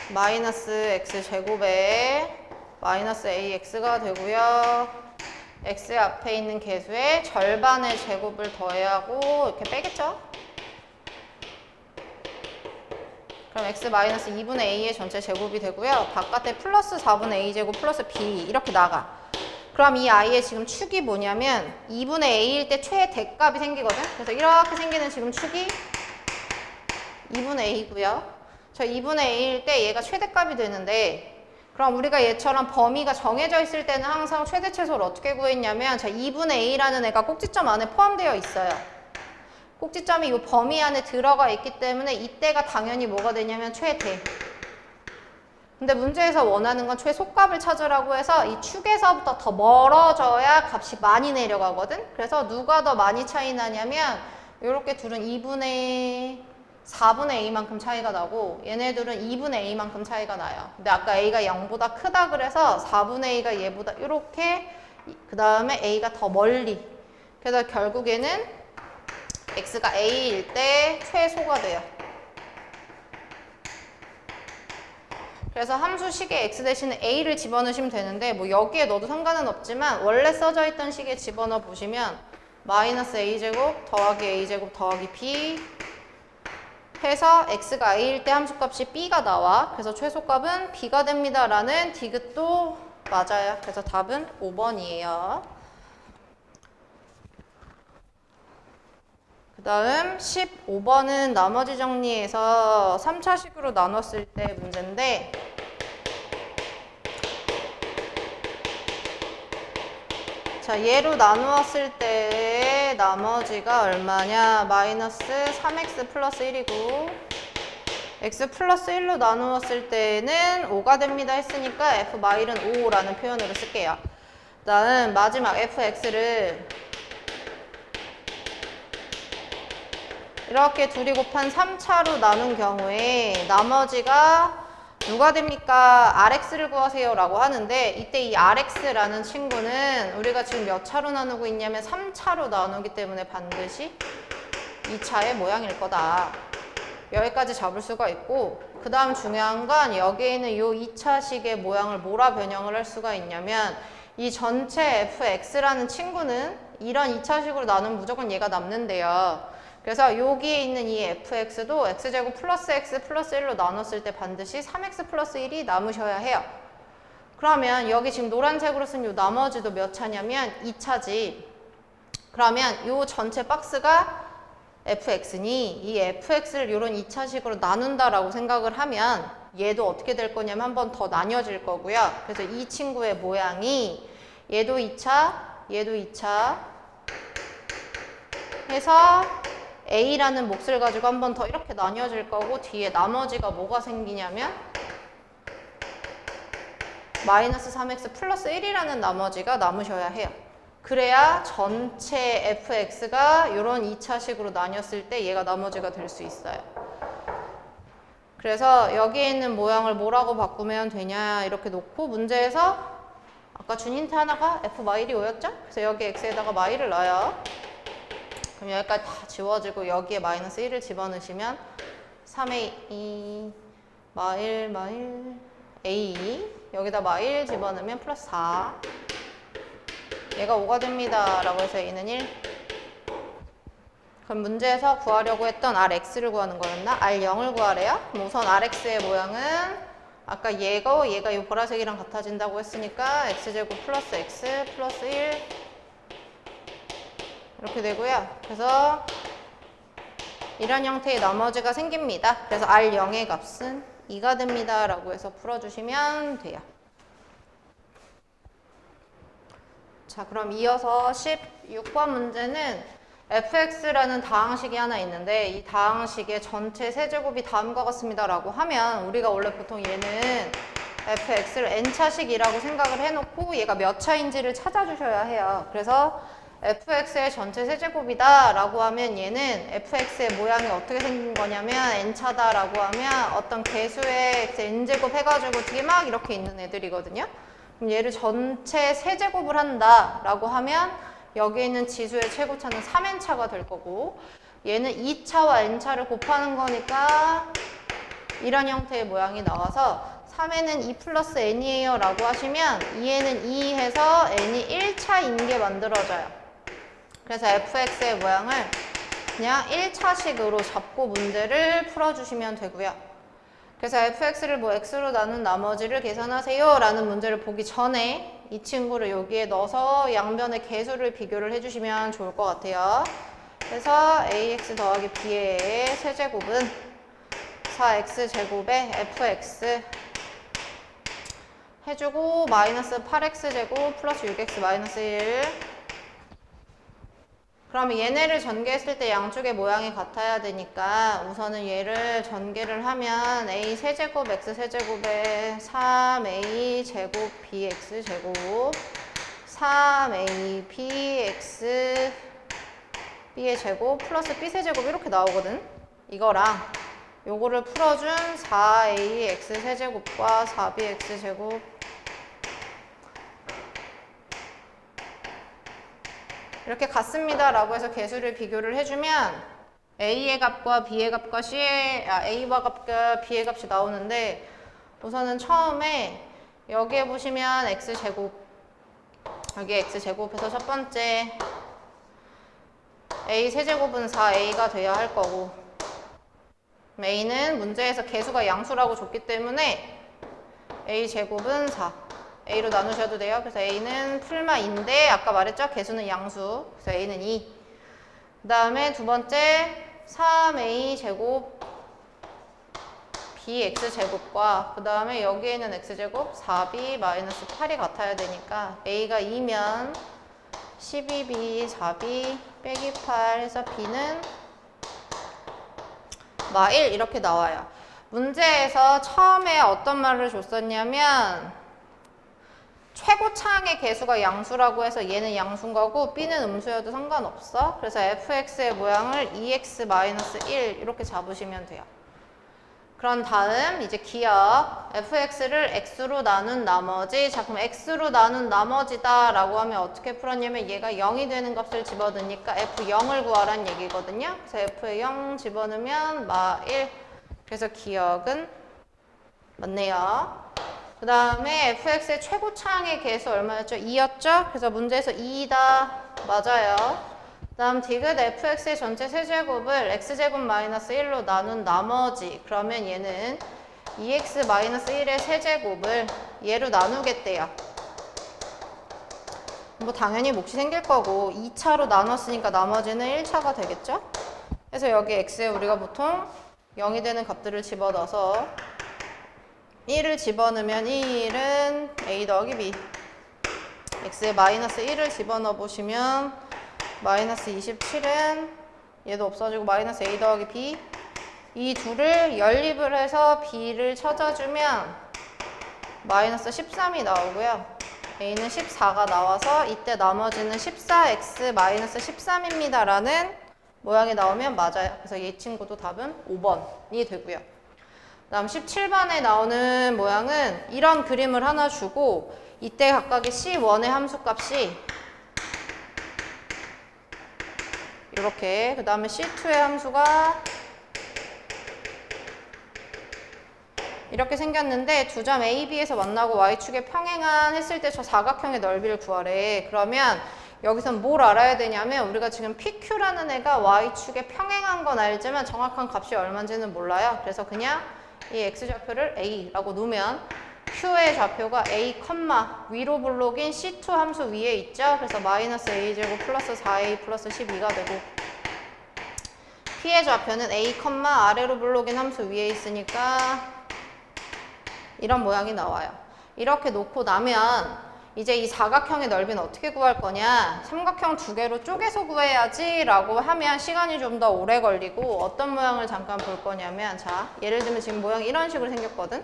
Speaker 1: 마이너스 x제곱에 마이너스 ax가 되고요. x 앞에 있는 개수의 절반의 제곱을 더해야 하고 이렇게 빼겠죠? 그럼 x 마이너스 2분의 a의 전체 제곱이 되고요. 바깥에 플러스 4분의 a제곱 플러스 b 이렇게 나가. 그럼 이 i의 지금 축이 뭐냐면 2분의 a일 때 최대값이 생기거든. 그래서 이렇게 생기는 지금 축이 2분의 a고요. 저 2분의 a일 때 얘가 최대값이 되는데 그럼 우리가 얘처럼 범위가 정해져 있을 때는 항상 최대 최소를 어떻게 구했냐면 자 2분의 a라는 애가 꼭지점 안에 포함되어 있어요. 꼭지점이 이 범위 안에 들어가 있기 때문에 이때가 당연히 뭐가 되냐면 최대. 근데 문제에서 원하는 건 최소값을 찾으라고 해서 이 축에서부터 더 멀어져야 값이 많이 내려가거든. 그래서 누가 더 많이 차이 나냐면 이렇게 둘은 4분의 a만큼 차이가 나고 얘네들은 2분의 a만큼 차이가 나요. 근데 아까 a가 0보다 크다 그래서 4분의 a가 얘보다 이렇게 그 다음에 a가 더 멀리. 그래서 결국에는 x가 a일 때 최소가 돼요. 그래서 함수식에 x 대신에 a를 집어넣으시면 되는데 뭐 여기에 넣어도 상관은 없지만 원래 써져 있던 식에 집어넣어 보시면 마이너스 a제곱 더하기 a제곱 더하기 b 해서 x가 a일 때 함수값이 b가 나와. 그래서 최소값은 b가 됩니다 라는 디귿도 맞아요. 그래서 답은 5번이에요. 그 다음 15번은 나머지 정리해서 3차식으로 나눴을 때 문제인데 자 얘로 나누었을 때 나머지가 얼마냐? 마이너스 3x 플러스 1이고 x 플러스 1로 나누었을 때는 5가 됩니다 했으니까 f 마일은 5라는 표현으로 쓸게요. 다음 마지막 fx를 이렇게 둘이 곱한 3차로 나눈 경우에 나머지가 누가 됩니까? RX를 구하세요 라고 하는데 이때 이 RX라는 친구는 우리가 지금 몇 차로 나누고 있냐면 3차로 나누기 때문에 반드시 2차의 모양일 거다. 여기까지 잡을 수가 있고 그 다음 중요한 건 여기에 있는 이 2차식의 모양을 뭐라 변형을 할 수가 있냐면 이 전체 fx라는 친구는 이런 2차식으로 나누면 무조건 얘가 남는데요. 그래서 여기에 있는 이 fx도 x제곱 플러스 x 플러스 1로 나눴을 때 반드시 3x 플러스 1이 남으셔야 해요. 그러면 여기 지금 노란색으로 쓴 이 나머지도 몇 차냐면 2차지. 그러면 이 전체 박스가 fx니 이 fx를 이런 2차식으로 나눈다라고 생각을 하면 얘도 어떻게 될 거냐면 한 번 더 나뉘어질 거고요. 그래서 이 친구의 모양이 얘도 2차, 얘도 2차 해서 a라는 몫을 가지고 한 번 더 이렇게 나뉘어질 거고 뒤에 나머지가 뭐가 생기냐면 마이너스 3x 플러스 1이라는 나머지가 남으셔야 해요. 그래야 전체 fx가 이런 2차식으로 나뉘었을 때 얘가 나머지가 될 수 있어요. 그래서 여기에 있는 모양을 뭐라고 바꾸면 되냐 이렇게 놓고 문제에서 아까 준 힌트 하나가 f 마일이 5였죠? 그래서 여기 x에다가 마일을 넣어요. 그럼 여기까지 다 지워지고 여기에 마이너스 1을 집어넣으시면 3a 2 마일 a 여기다 마일 집어넣으면 플러스 4 얘가 5가 됩니다 라고 해서 a는 1 그럼 문제에서 구하려고 했던 rx를 구하는 거였나? r0을 구하래요? 그럼 우선 rx의 모양은 아까 얘가 이 보라색이랑 같아진다고 했으니까 x제곱 플러스 x 플러스 1 이렇게 되고요. 그래서 이런 형태의 나머지가 생깁니다. 그래서 R0의 값은 2가 됩니다. 라고 해서 풀어주시면 돼요. 자, 그럼 이어서 16번 문제는 fx라는 다항식이 하나 있는데 이 다항식의 전체 세제곱이 다음과 같습니다. 라고 하면 우리가 원래 보통 얘는 fx를 n차식이라고 생각을 해놓고 얘가 몇 차인지를 찾아주셔야 해요. 그래서 fx의 전체 세제곱이다 라고 하면 얘는 fx의 모양이 어떻게 생긴 거냐면 n차다 라고 하면 어떤 개수의 n제곱 해가지고 뒤에 막 이렇게 있는 애들이거든요. 그럼 얘를 전체 세제곱을 한다 라고 하면 여기에 있는 지수의 최고차는 3n차가 될 거고 얘는 2차와 n차를 곱하는 거니까 이런 형태의 모양이 나와서 3에는 2 플러스 n이에요 라고 하시면 2에는 2 해서 n이 1차인 게 만들어져요. 그래서 fx의 모양을 그냥 1차식으로 잡고 문제를 풀어주시면 되고요. 그래서 fx를 뭐 x로 나눈 나머지를 계산하세요 라는 문제를 보기 전에 이 친구를 여기에 넣어서 양변의 개수를 비교를 해주시면 좋을 것 같아요. 그래서 ax 더하기 b의 세제곱은 4x제곱에 fx 해주고 마이너스 8x제곱 플러스 6x 마이너스 1 그러면 얘네를 전개했을 때 양쪽의 모양이 같아야 되니까 우선은 얘를 전개를 하면 a 세제곱 x 세제곱에 3a 제곱 bx 제곱 3a bx b의 제곱 플러스 b 세제곱 이렇게 나오거든. 이거랑 요거를 풀어준 4a x 세제곱과 4bx 제곱 이렇게 같습니다 라고 해서 개수를 비교를 해주면 A의 값과 B의 값과 A와 값과 B의 값이 나오는데 우선은 처음에 여기에 보시면 X제곱 여기 X제곱해서 첫 번째 A 세제곱은 4A가 돼야 할 거고 A는 문제에서 개수가 양수라고 줬기 때문에 A제곱은 4 A로 나누셔도 돼요. 그래서 A는 풀마인데 아까 말했죠? 개수는 양수. 그래서 A는 2. 그 다음에 두 번째 3A 제곱 BX 제곱과 그 다음에 여기에는 X제곱 4B 마이너스 8이 같아야 되니까 A가 2면 12B 4B 빼기 8 해서 B는 마 1 이렇게 나와요. 문제에서 처음에 어떤 말을 줬었냐면 최고차항의 개수가 양수라고 해서 얘는 양수인 거고 B는 음수여도 상관없어. 그래서 fx의 모양을 2x-1 이렇게 잡으시면 돼요. 그런 다음 이제 기억 fx를 x로 나눈 나머지 자 그럼 x로 나눈 나머지다 라고 하면 어떻게 풀었냐면 얘가 0이 되는 값을 집어넣으니까 f0을 구하라는 얘기거든요. 그래서 f에 0 집어넣으면 마 1 그래서 기억은 맞네요. 그 다음에 fx의 최고차항의 개수 얼마였죠? 2였죠? 그래서 문제에서 2다 맞아요. 그 다음 디귿 fx의 전체 세제곱을 x제곱 마이너스 1로 나눈 나머지 그러면 얘는 2x 마이너스 1의 세제곱을 얘로 나누겠대요. 뭐 당연히 몫이 생길 거고 2차로 나눴으니까 나머지는 1차가 되겠죠? 그래서 여기 x에 우리가 보통 0이 되는 값들을 집어넣어서 1을 집어넣으면 1은 a 더하기 b x에 마이너스 1을 집어넣어 보시면 마이너스 27은 얘도 없어지고 마이너스 a 더하기 b 이 둘을 연립을 해서 b를 찾아주면 마이너스 13이 나오고요. a는 14가 나와서 이때 나머지는 14x 마이너스 13입니다 라는 모양이 나오면 맞아요. 그래서 이 친구도 답은 5번이 되고요. 그 다음 17번에 나오는 모양은 이런 그림을 하나 주고 이때 각각의 C1의 함수값이 이렇게 그 다음에 C2의 함수가 이렇게 생겼는데 두 점 A, B에서 만나고 Y축에 평행한 했을 때 저 사각형의 넓이를 구하래. 그러면 여기선 뭘 알아야 되냐면 우리가 지금 PQ라는 애가 Y축에 평행한 건 알지만 정확한 값이 얼마인지는 몰라요. 그래서 그냥 이 X좌표를 A라고 놓으면 Q의 좌표가 A, 위로 블록인 C2 함수 위에 있죠. 그래서 마이너스 A제곱 플러스 4A 플러스 12가 되고 P의 좌표는 A, 아래로 블록인 함수 위에 있으니까 이런 모양이 나와요. 이렇게 놓고 나면 이제 이 사각형의 넓이는 어떻게 구할 거냐? 삼각형 두 개로 쪼개서 구해야지 라고 하면 시간이 좀 더 오래 걸리고 어떤 모양을 잠깐 볼 거냐면 자, 예를 들면 지금 모양이 이런 식으로 생겼거든?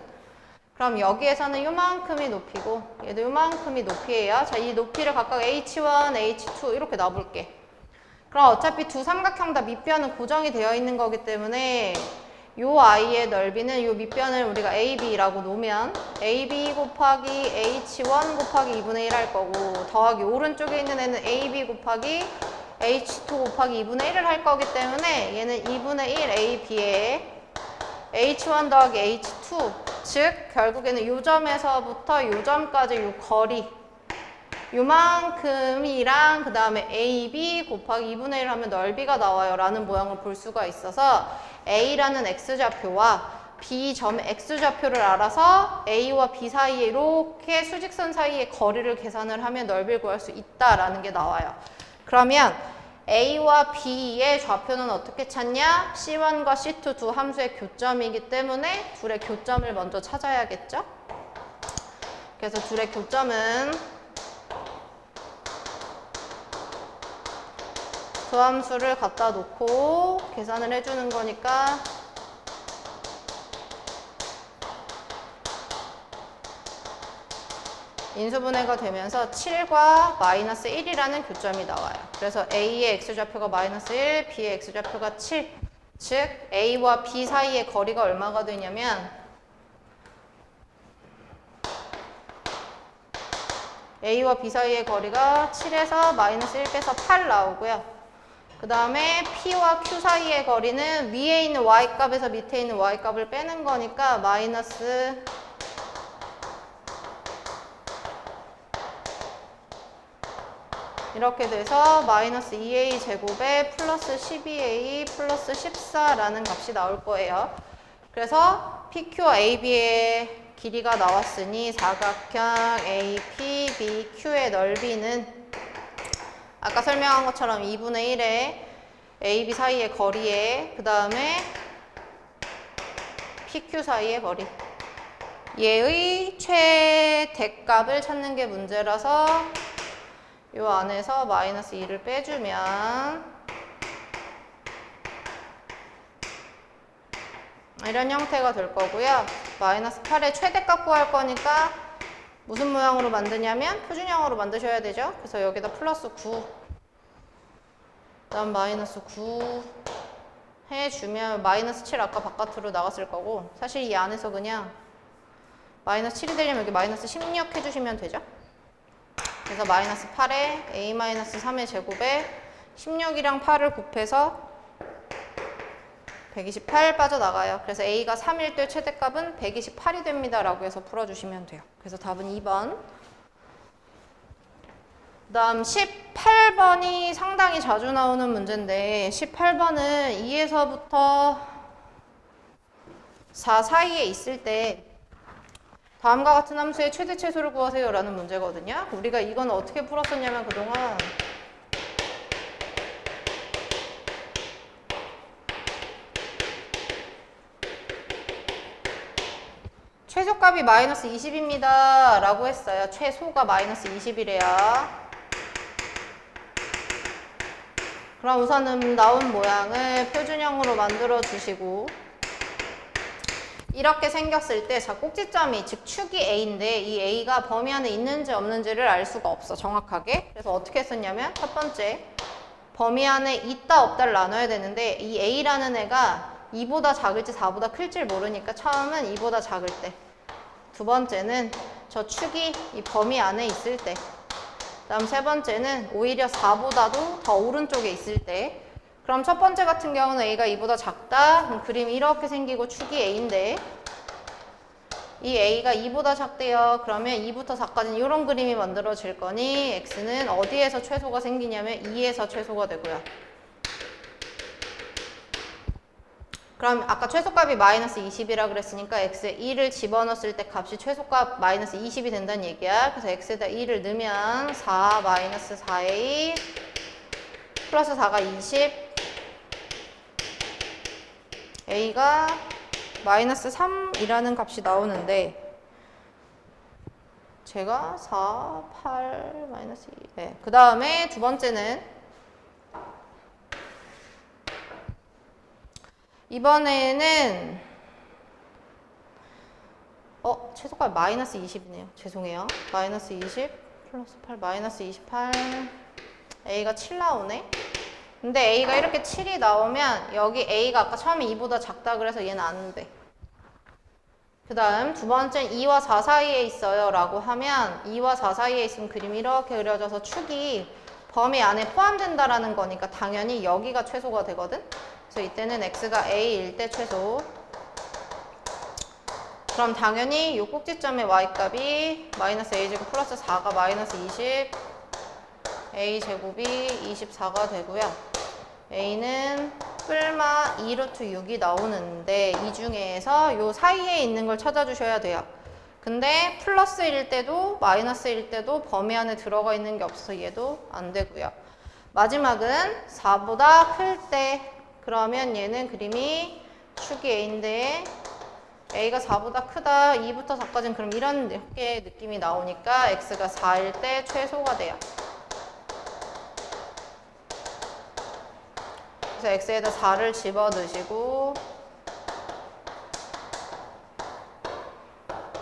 Speaker 1: 그럼 여기에서는 요만큼이 높이고 얘도 요만큼이 높이예요. 자, 이 높이를 각각 H1, H2 이렇게 놔볼게. 그럼 어차피 두 삼각형 다 밑변은 고정이 되어 있는 거기 때문에 요 i의 넓이는 요 밑변을 우리가 AB라고 놓으면 AB 곱하기 H1 곱하기 2분의 1 할 거고 더하기 오른쪽에 있는 애는 AB 곱하기 H2 곱하기 2분의 1을 할 거기 때문에 얘는 2분의 1 AB에 H1 더하기 H2 즉 결국에는 요 점에서부터 요 점까지 요 거리 요만큼이랑 그 다음에 AB 곱하기 2분의 1 하면 넓이가 나와요 라는 모양을 볼 수가 있어서 A라는 X좌표와 B점 X좌표를 알아서 A와 B 사이에 이렇게 수직선 사이의 거리를 계산을 하면 넓이를 구할 수 있다라는 게 나와요. 그러면 A와 B의 좌표는 어떻게 찾냐? C1과 C2 두 함수의 교점이기 때문에 둘의 교점을 먼저 찾아야겠죠? 그래서 둘의 교점은 두 함수를 갖다 놓고 계산을 해주는 거니까 인수분해가 되면서 7과 마이너스 1이라는 교점이 나와요. 그래서 A의 X좌표가 마이너스 1, B의 X좌표가 7. 즉 A와 B 사이의 거리가 얼마가 되냐면 A와 B 사이의 거리가 7에서 마이너스 1 빼서 8 나오고요. 그 다음에 P와 Q 사이의 거리는 위에 있는 Y값에서 밑에 있는 Y값을 빼는 거니까 마이너스 이렇게 돼서 마이너스 2A 제곱에 플러스 12A 플러스 14라는 값이 나올 거예요. 그래서 PQ와 AB의 길이가 나왔으니 사각형 AP, BQ의 넓이는 아까 설명한 것처럼 2분의 1에 AB 사이의 거리에 그 다음에 PQ 사이의 거리 얘의 최대값을 찾는 게 문제라서 이 안에서 마이너스 2를 빼주면 이런 형태가 될 거고요. 마이너스 8의 최대값 구할 거니까 무슨 모양으로 만드냐면 표준형으로 만드셔야 되죠. 그래서 여기다 플러스 9 그다음 마이너스 9 해주면 마이너스 7 아까 바깥으로 나갔을 거고 사실 이 안에서 그냥 마이너스 7이 되려면 여기 마이너스 16 해주시면 되죠. 그래서 마이너스 8에 A 마이너스 3의 제곱에 16이랑 8을 곱해서 128 빠져나가요. 그래서 A가 3일 때 최대값은 128이 됩니다. 라고 해서 풀어주시면 돼요. 그래서 답은 2번. 그 다음 18번이 상당히 자주 나오는 문제인데 18번은 2에서부터 4 사이에 있을 때 다음과 같은 함수의 최대 최소를 구하세요 라는 문제거든요. 우리가 이건 어떻게 풀었었냐면 그동안 최소값이 마이너스 20입니다 라고 했어요. 최소가 마이너스 20이래요. 그럼 우선은 나온 모양을 표준형으로 만들어 주시고 이렇게 생겼을 때 자 꼭지점이 즉 축이 A인데 이 A가 범위 안에 있는지 없는지를 알 수가 없어 정확하게. 그래서 어떻게 했었냐면 첫 번째 범위 안에 있다 없다를 나눠야 되는데 이 A라는 애가 2보다 작을지 4보다 클지 모르니까 처음은 2보다 작을 때 두 번째는 저 축이 이 범위 안에 있을 때 다음 세 번째는 오히려 4보다도 더 오른쪽에 있을 때 그럼 첫 번째 같은 경우는 A가 2보다 작다. 그럼 그림이 이렇게 생기고 축이 A인데 이 A가 2보다 작대요. 그러면 2부터 4까지는 이런 그림이 만들어질 거니 X는 어디에서 최소가 생기냐면 2에서 최소가 되고요. 그럼 아까 최소값이 마이너스 20이라 그랬으니까 X에 2를 집어넣었을 때 값이 최소값 마이너스 20이 된다는 얘기야. 그래서 X에다 2를 넣으면 4 마이너스 4A 플러스 4가 20 a가 마이너스 3이라는 값이 나오는데 제가 4, 8, 마이너스 2. 네. 그 다음에 두 번째는 이번에는 최소값 마이너스 20이네요. 죄송해요. 마이너스 20 플러스 8 마이너스 28 a가 7 나오네. 근데 a가 이렇게 7이 나오면 여기 a가 아까 처음에 2보다 작다 그래서 얘는 안 돼. 그 다음 두 번째는 2와 4 사이에 있어요 라고 하면 2와 4 사이에 있으면 그림이 이렇게 그려져서 축이 범위 안에 포함된다라는 거니까 당연히 여기가 최소가 되거든. 그래서 이때는 x가 a일 때 최소. 그럼 당연히 이 꼭지점의 y값이 마이너스 a제곱 플러스 4가 마이너스 20 a제곱이 24가 되고요. a는 뿔마 2루트 6이 나오는데 이 중에서 요 사이에 있는 걸 찾아주셔야 돼요. 근데 플러스일 때도 마이너스일 때도 범위 안에 들어가 있는 게 없어서 얘도 안 되고요. 마지막은 4보다 클 때 그러면 얘는 그림이 축이 a인데 a가 4보다 크다 2부터 4까지는 그럼 이런 느낌이 나오니까 x가 4일 때 최소가 돼요. 그래서 x에다 4를 집어넣으시고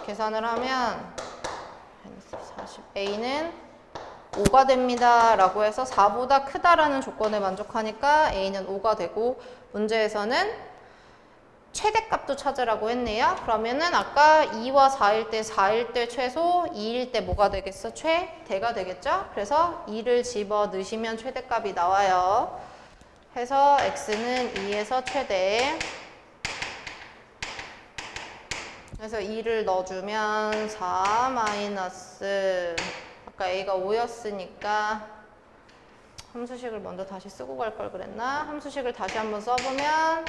Speaker 1: 계산을 하면 40, a는 5가 됩니다 라고 해서 4보다 크다라는 조건에 만족하니까 a는 5가 되고 문제에서는 최대값도 찾으라고 했네요. 그러면은 아까 2와 4일 때 4일 때 최소 2일 때 뭐가 되겠어? 최대가 되겠죠? 그래서 2를 집어넣으시면 최대값이 나와요. 해서 x는 2에서 최대. 그래서 2를 넣어주면 4 마이너스 아까 a가 5였으니까 함수식을 먼저 다시 쓰고 갈 걸 그랬나? 함수식을 다시 한번 써보면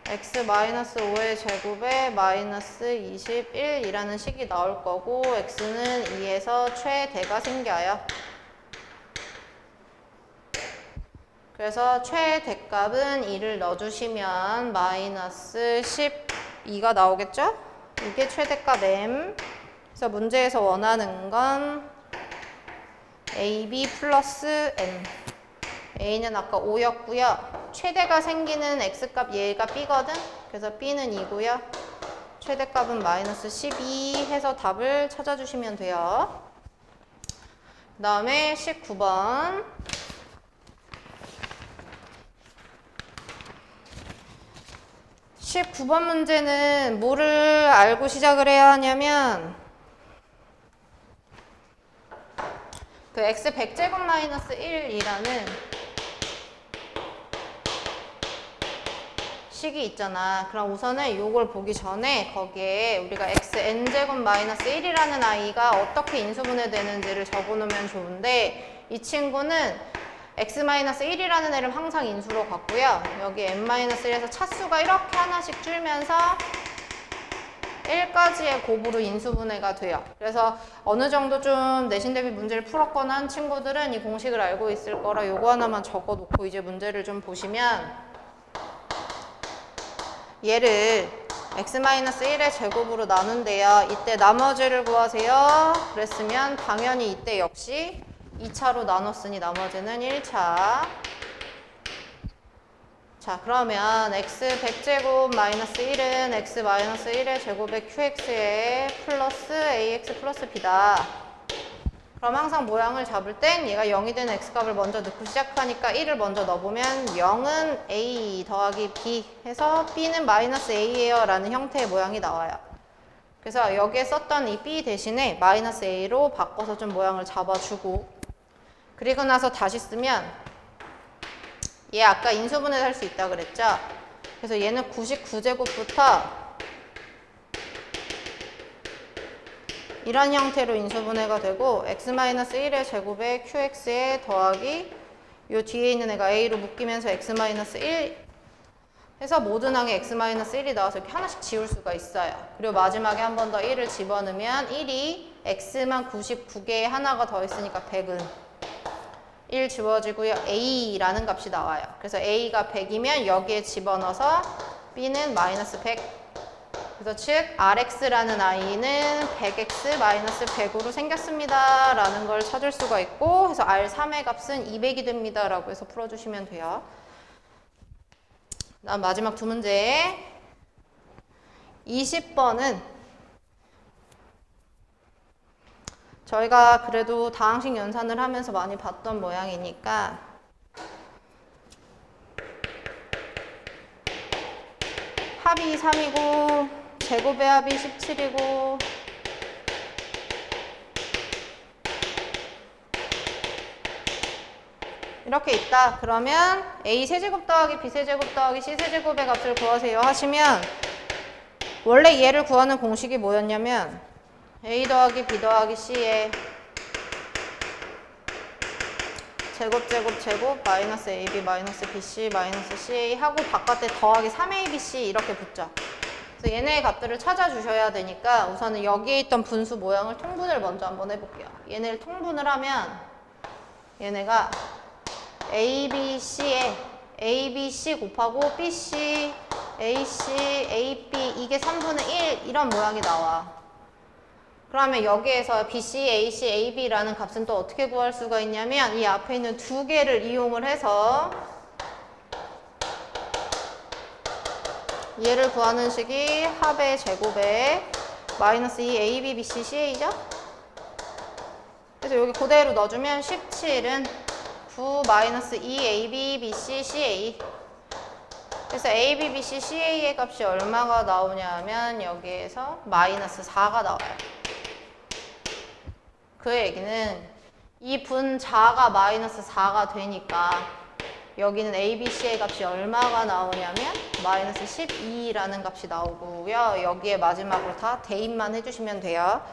Speaker 1: x 마이너스 5의 제곱에 마이너스 21이라는 식이 나올 거고 x는 2에서 최대가 생겨요. 그래서 최대값은 2를 넣어주시면 마이너스 12가 나오겠죠? 이게 최대값 m. 그래서 문제에서 원하는 건 ab 플러스 n. a는 아까 5였고요. 최대가 생기는 x값 얘가 b거든. 그래서 b는 2고요. 최대값은 마이너스 12 해서 답을 찾아주시면 돼요. 그 다음에 19번. 19번 문제는 뭐를 알고 시작을 해야 하냐면 그 x 100제곱 마이너스 1이라는 식이 있잖아. 그럼 우선은 요걸 보기 전에 거기에 우리가 x n제곱 마이너스 1이라는 아이가 어떻게 인수분해 되는지를 적어놓으면 좋은데 이 친구는 x-1이라는 애를 항상 인수로 갖고요. 여기 n-1에서 차수가 이렇게 하나씩 줄면서 1까지의 곱으로 인수분해가 돼요. 그래서 어느 정도 좀 내신 대비 문제를 풀었거나 한 친구들은 이 공식을 알고 있을 거라 요거 하나만 적어놓고 이제 문제를 좀 보시면 얘를 x-1의 제곱으로 나눈대요. 이때 나머지를 구하세요. 그랬으면 당연히 이때 역시 2차로 나눴으니 나머지는 1차. 자, 그러면 x 100제곱 마이너스 1은 x 마이너스 1의 제곱의 qx에 플러스 ax 플러스 b다. 그럼 항상 모양을 잡을 땐 얘가 0이 되는 x값을 먼저 넣고 시작하니까 1을 먼저 넣어보면 0은 a 더하기 b 해서 b는 마이너스 a예요 라는 형태의 모양이 나와요. 그래서 여기에 썼던 이 b 대신에 마이너스 a로 바꿔서 좀 모양을 잡아주고 그리고 나서 다시 쓰면 얘 아까 인수분해 할 수 있다 그랬죠? 그래서 얘는 99제곱부터 이런 형태로 인수분해가 되고 x-1의 제곱에 qx에 더하기 요 뒤에 있는 애가 a로 묶이면서 x-1 해서 모든 항에 x-1이 나와서 이렇게 하나씩 지울 수가 있어요. 그리고 마지막에 한 번 더 1을 집어넣으면 1이 x만 99개에 하나가 더 있으니까 100은 1 지워지고요. a라는 값이 나와요. 그래서 a가 100이면 여기에 집어넣어서 B는 마이너스 100. 그래서 즉 Rx라는 I는 100x 마이너스 100으로 생겼습니다. 라는 걸 찾을 수가 있고, 그래서 R3의 값은 200이 됩니다. 라고 해서 풀어주시면 돼요. 다음 마지막 두 문제. 20번은 저희가 그래도 다항식 연산을 하면서 많이 봤던 모양이니까 합이 3이고 제곱의 합이 17이고 이렇게 있다. 그러면 A 세제곱 더하기 B 세제곱 더하기 C 세제곱의 값을 구하세요 하시면, 원래 얘를 구하는 공식이 뭐였냐면 A 더하기 B 더하기 C의 제곱 마이너스 AB 마이너스 BC 마이너스 CA 하고 바깥에 더하기 3ABC 이렇게 붙죠. 그래서 얘네의 값들을 찾아주셔야 되니까 우선은 여기에 있던 분수 모양을 통분을 먼저 한번 해볼게요. 얘네를 통분을 하면 얘네가 ABC에 ABC 곱하고 BC, AC, AP 이게 3분의 1 이런 모양이 나와. 그러면 여기에서 BC, AC, AB라는 값은 또 어떻게 구할 수가 있냐면 이 앞에 있는 두 개를 이용을 해서 얘를 구하는 식이 합의 제곱에 마이너스 2 AB, BC, CA죠? 그래서 여기 그대로 넣어주면 17은 9 마이너스 2 AB, BC, CA. 그래서 AB, BC, CA의 값이 얼마가 나오냐면 여기에서 마이너스 4가 나와요. 그 얘기는 이 분자가 마이너스 4가 되니까 여기는 ABC의 값이 얼마가 나오냐면 마이너스 12라는 값이 나오고요. 여기에 마지막으로 다 대입만 해주시면 돼요.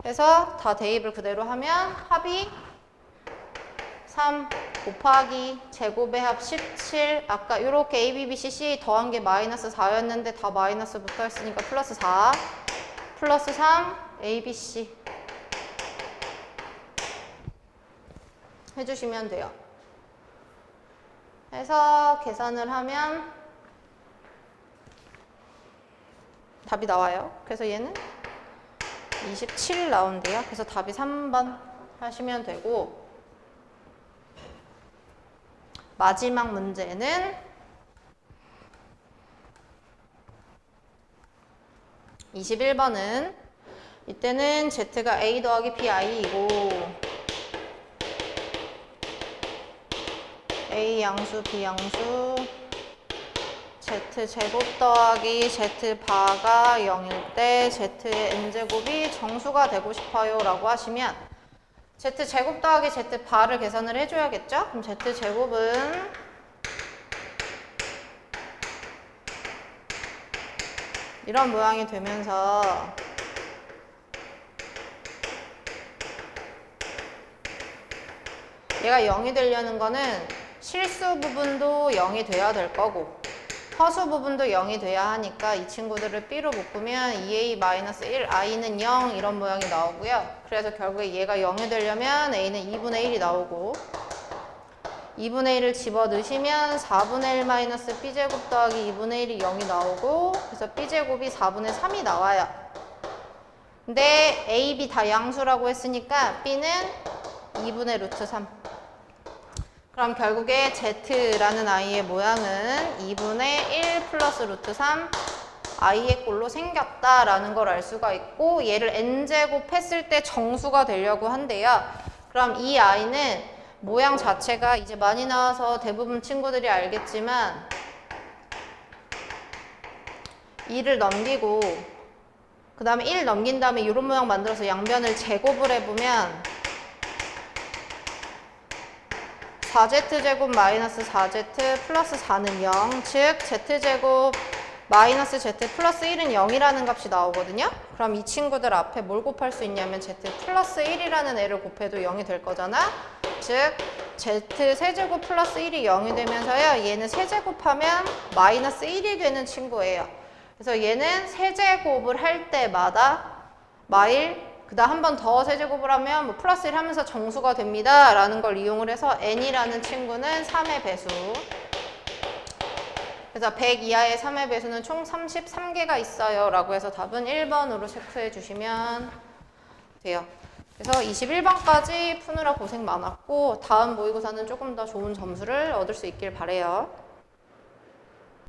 Speaker 1: 그래서 다 대입을 그대로 하면 합이 3 곱하기 제곱의 합 17. 아까 이렇게 A, B, B, C, C 더한 게 마이너스 4였는데 다 마이너스 붙어 있으니까 플러스 4 플러스 3 A, B, C 해주시면 돼요. 해서 계산을 하면 답이 나와요. 그래서 얘는 27 나온대요. 그래서 답이 3번 하시면 되고, 마지막 문제는 21번은 이때는 Z가 A 더하기 BI이고 A 양수, B 양수, Z 제곱 더하기 Z 바가 0일 때 Z의 N제곱이 정수가 되고 싶어요 라고 하시면 Z 제곱 더하기 Z 바를 계산을 해줘야겠죠? 그럼 Z 제곱은 이런 모양이 되면서 얘가 0이 되려는 거는 실수 부분도 0이 돼야 될 거고 허수 부분도 0이 돼야 하니까 이 친구들을 B로 묶으면 2A-1 I는 0 이런 모양이 나오고요. 그래서 결국에 얘가 0이 되려면 A는 2분의 1이 나오고 2분의 1을 집어넣으시면 4분의 1 B제곱 더하기 2분의 1이 0이 나오고 그래서 B제곱이 4분의 3이 나와요. 근데 A, B 다 양수라고 했으니까 B는 2분의 루트 3. 그럼 결국에 Z라는 I의 모양은 2분의 1 플러스 루트 3 I의 꼴로 생겼다라는 걸 알 수가 있고 얘를 N제곱 했을 때 정수가 되려고 한대요. 그럼 이 I는 모양 자체가 이제 많이 나와서 대부분 친구들이 알겠지만 2를 넘기고 그 다음에 1 넘긴 다음에 이런 모양 만들어서 양변을 제곱을 해보면 4Z제곱 마이너스 4Z 플러스 4는 0, 즉 Z제곱 마이너스 Z 플러스 1은 0이라는 값이 나오거든요. 그럼 이 친구들 앞에 뭘 곱할 수 있냐면 Z 플러스 1이라는 애를 곱해도 0이 될 거잖아. 즉 Z 세제곱 플러스 1이 0이 되면서요. 얘는 세제곱하면 마이너스 1이 되는 친구예요. 그래서 얘는 세제곱을 할 때마다 마일 그 다음 한 번 더 세제곱을 하면 뭐 플러스 1 하면서 정수가 됩니다. 라는 걸 이용을 해서 n이라는 친구는 3의 배수. 그래서 100 이하의 3의 배수는 총 33개가 있어요 라고 해서 답은 1번으로 체크해 주시면 돼요. 그래서 21번까지 푸느라 고생 많았고 다음 모의고사는 조금 더 좋은 점수를 얻을 수 있길 바래요.